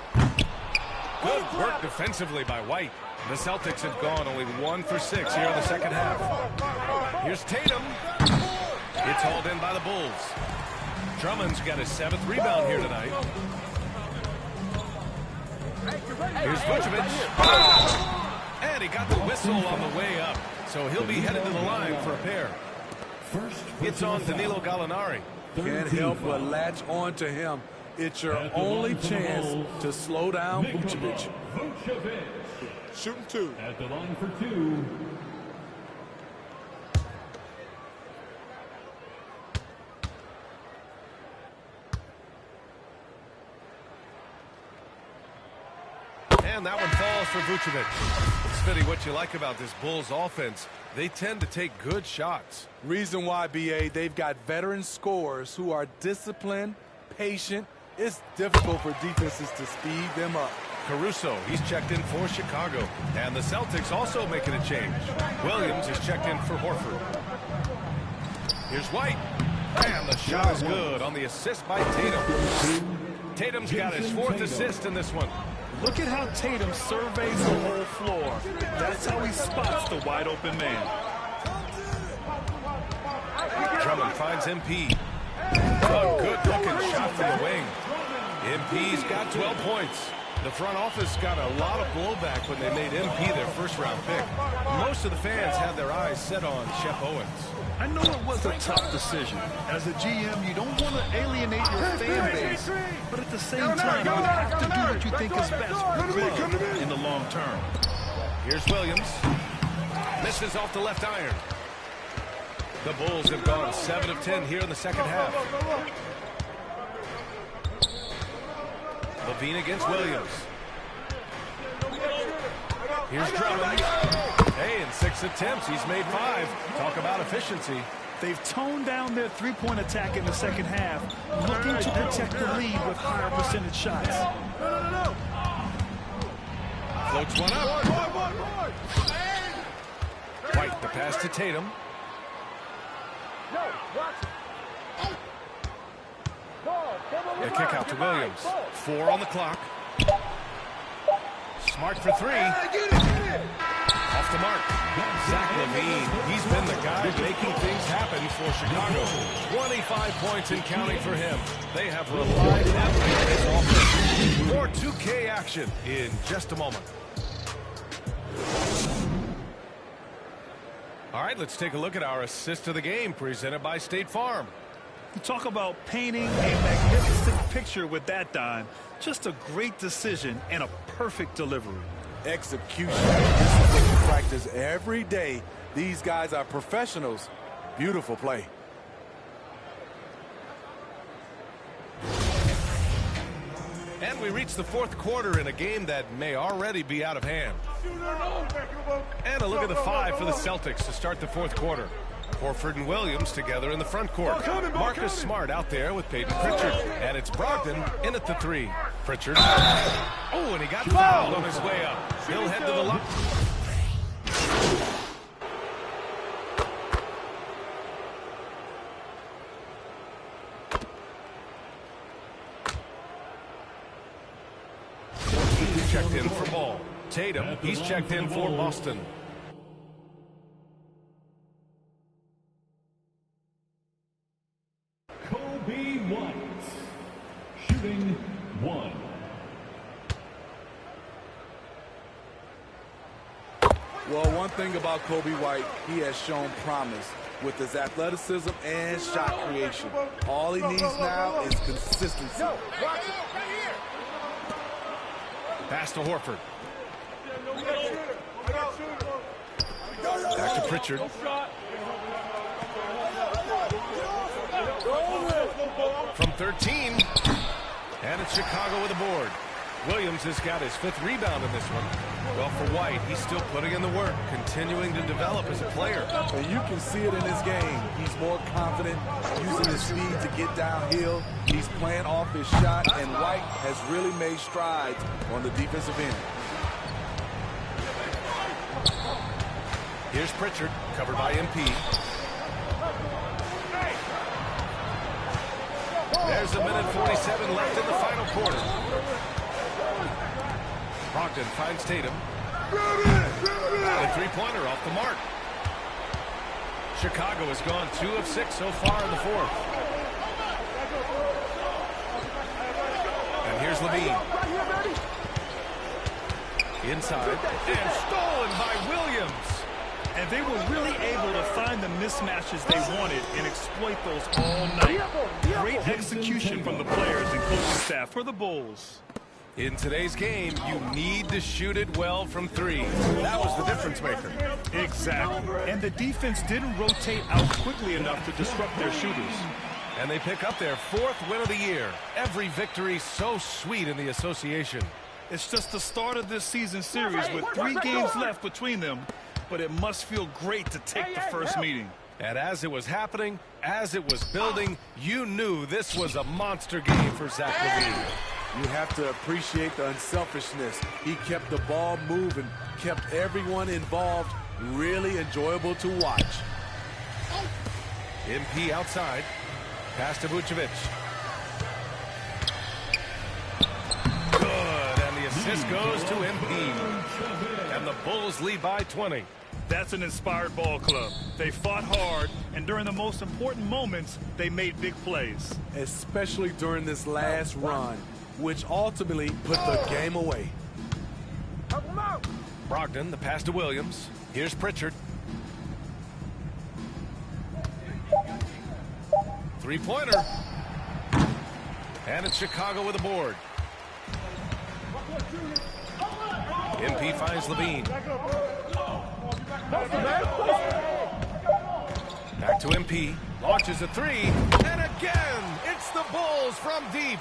Good work defensively by White. The Celtics have gone only 1 for 6 here in the second half. Here's Tatum. It's hauled in by the Bulls. Drummond's got his 7th rebound here tonight. Here's Vucevic. And he got the whistle on the way up. So he'll be headed to the line for a pair. It's on Danilo Gallinari. Can't help but latch on to him. It's your only chance to slow down Vucevic. Shooting 2. At the line for 2. And that one falls for Vucevic. Smitty, what you like about this Bulls offense, they tend to take good shots. Reason why, B.A., they've got veteran scorers who are disciplined, patient. It's difficult for defenses to speed them up. Caruso, he's checked in for Chicago. And the Celtics also making a change. Williams is checked in for Horford. Here's White. And the shot is good on the assist by Tatum. Tatum's got his 4th assist in this one. Look at how Tatum surveys the whole floor. That's how he spots the wide open man. Drummond finds MP. A good looking shot from the wing. MP's got 12 points. The front office got a lot of blowback when they made MP their first-round pick. Most of the fans had their eyes set on Shep Owens. I know it was a tough decision. As a GM, you don't want to alienate your fan base, but at the same time, you have to do what you think is best for the club in the long term. Here's Williams. Misses off the left iron. The Bulls have gone 7 of 10 here in the second half. Levine against Williams. Here's Drummond. Hey, in 6 attempts, he's made 5. Talk about efficiency. They've toned down their three-point attack in the second half, looking to protect the lead with higher percentage shots. Floats one up. White, the pass to Tatum. A kick out to Williams. 4 on the clock. Smart for 3. Off the mark. Zach LaVine. He's been the guy making things happen for Chicago. 25 points and counting for him. They have relied heavily on his offense. More 2K action in just a moment. All right, let's take a look at our assist of the game presented by State Farm. You talk about painting a magnificent picture with that dime. Just a great decision and a perfect delivery. Execution. This is what you practice every day. These guys are professionals. Beautiful play. And we reach the fourth quarter in a game that may already be out of hand. And a look at the 5 for the Celtics to start the fourth quarter. Horford and Williams together in the front court. Marcus Smart out there with Peyton Pritchard. And it's Brogdon in at the 3. Pritchard. Oh, and he got fouled on his way up. He'll head to the line. He's checked in for Ball. Tatum, he's checked in for Boston. Shooting 1. Well, one thing about Kobe White, he has shown promise with his athleticism and shot creation. All he needs now is consistency. Pass to Horford. Back to Pritchard. From 13. And it's Chicago with a board. Williams has got his 5th rebound in this one. Well, for White, he's still putting in the work, continuing to develop as a player. And you can see it in his game. He's more confident, using his speed to get downhill. He's playing off his shot, and White has really made strides on the defensive end. Here's Pritchard, covered by MP. There's a minute 47 left in the final quarter. Brogdon finds Tatum. A three-pointer off the mark. Chicago has gone 2 of 6 so far in the fourth. And here's Levine. Inside. And stolen by Williams. And they were really able to find the mismatches they wanted and exploit those all night. Great execution from the players and coaching staff for the Bulls. In today's game, you need to shoot it well from 3. That was the difference maker. Exactly. And the defense didn't rotate out quickly enough to disrupt their shooters. And they pick up their 4th win of the year. Every victory so sweet in the association. It's just the start of this season series with 3 games left between them. But it must feel great to take the first meeting. And as it was happening, as it was building, you knew this was a monster game for Zach LaVine. You have to appreciate the unselfishness. He kept the ball moving, kept everyone involved, really enjoyable to watch. MP outside. Pass to Vucevic. Good, and the assist goes to MP. And the Bulls lead by 20. That's an inspired ball club. They fought hard, and during the most important moments, they made big plays. Especially during this last run. which ultimately put the game away. Brogdon, the pass to Williams. Here's Pritchard. Three-pointer. And it's Chicago with a board. MP finds Levine. Back to MP. Launches a three. And again, it's the Bulls from deep.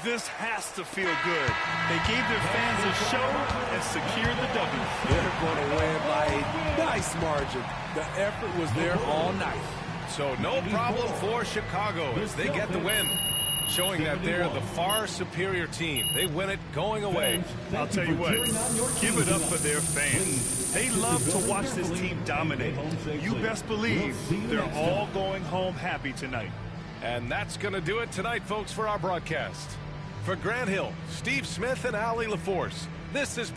This has to feel good. They gave their fans a show and secured the W. They're going to win by a nice margin. The effort was there all night. So no problem for Chicago as they get the win, showing that they're the far superior team. They win it going away. I'll tell you what, give it up for their fans. They love to watch this team dominate. You best believe they're all going home happy tonight. And that's going to do it tonight, folks, for our broadcast. For Grant Hill, Steve Smith, and Allie LaForce, this is...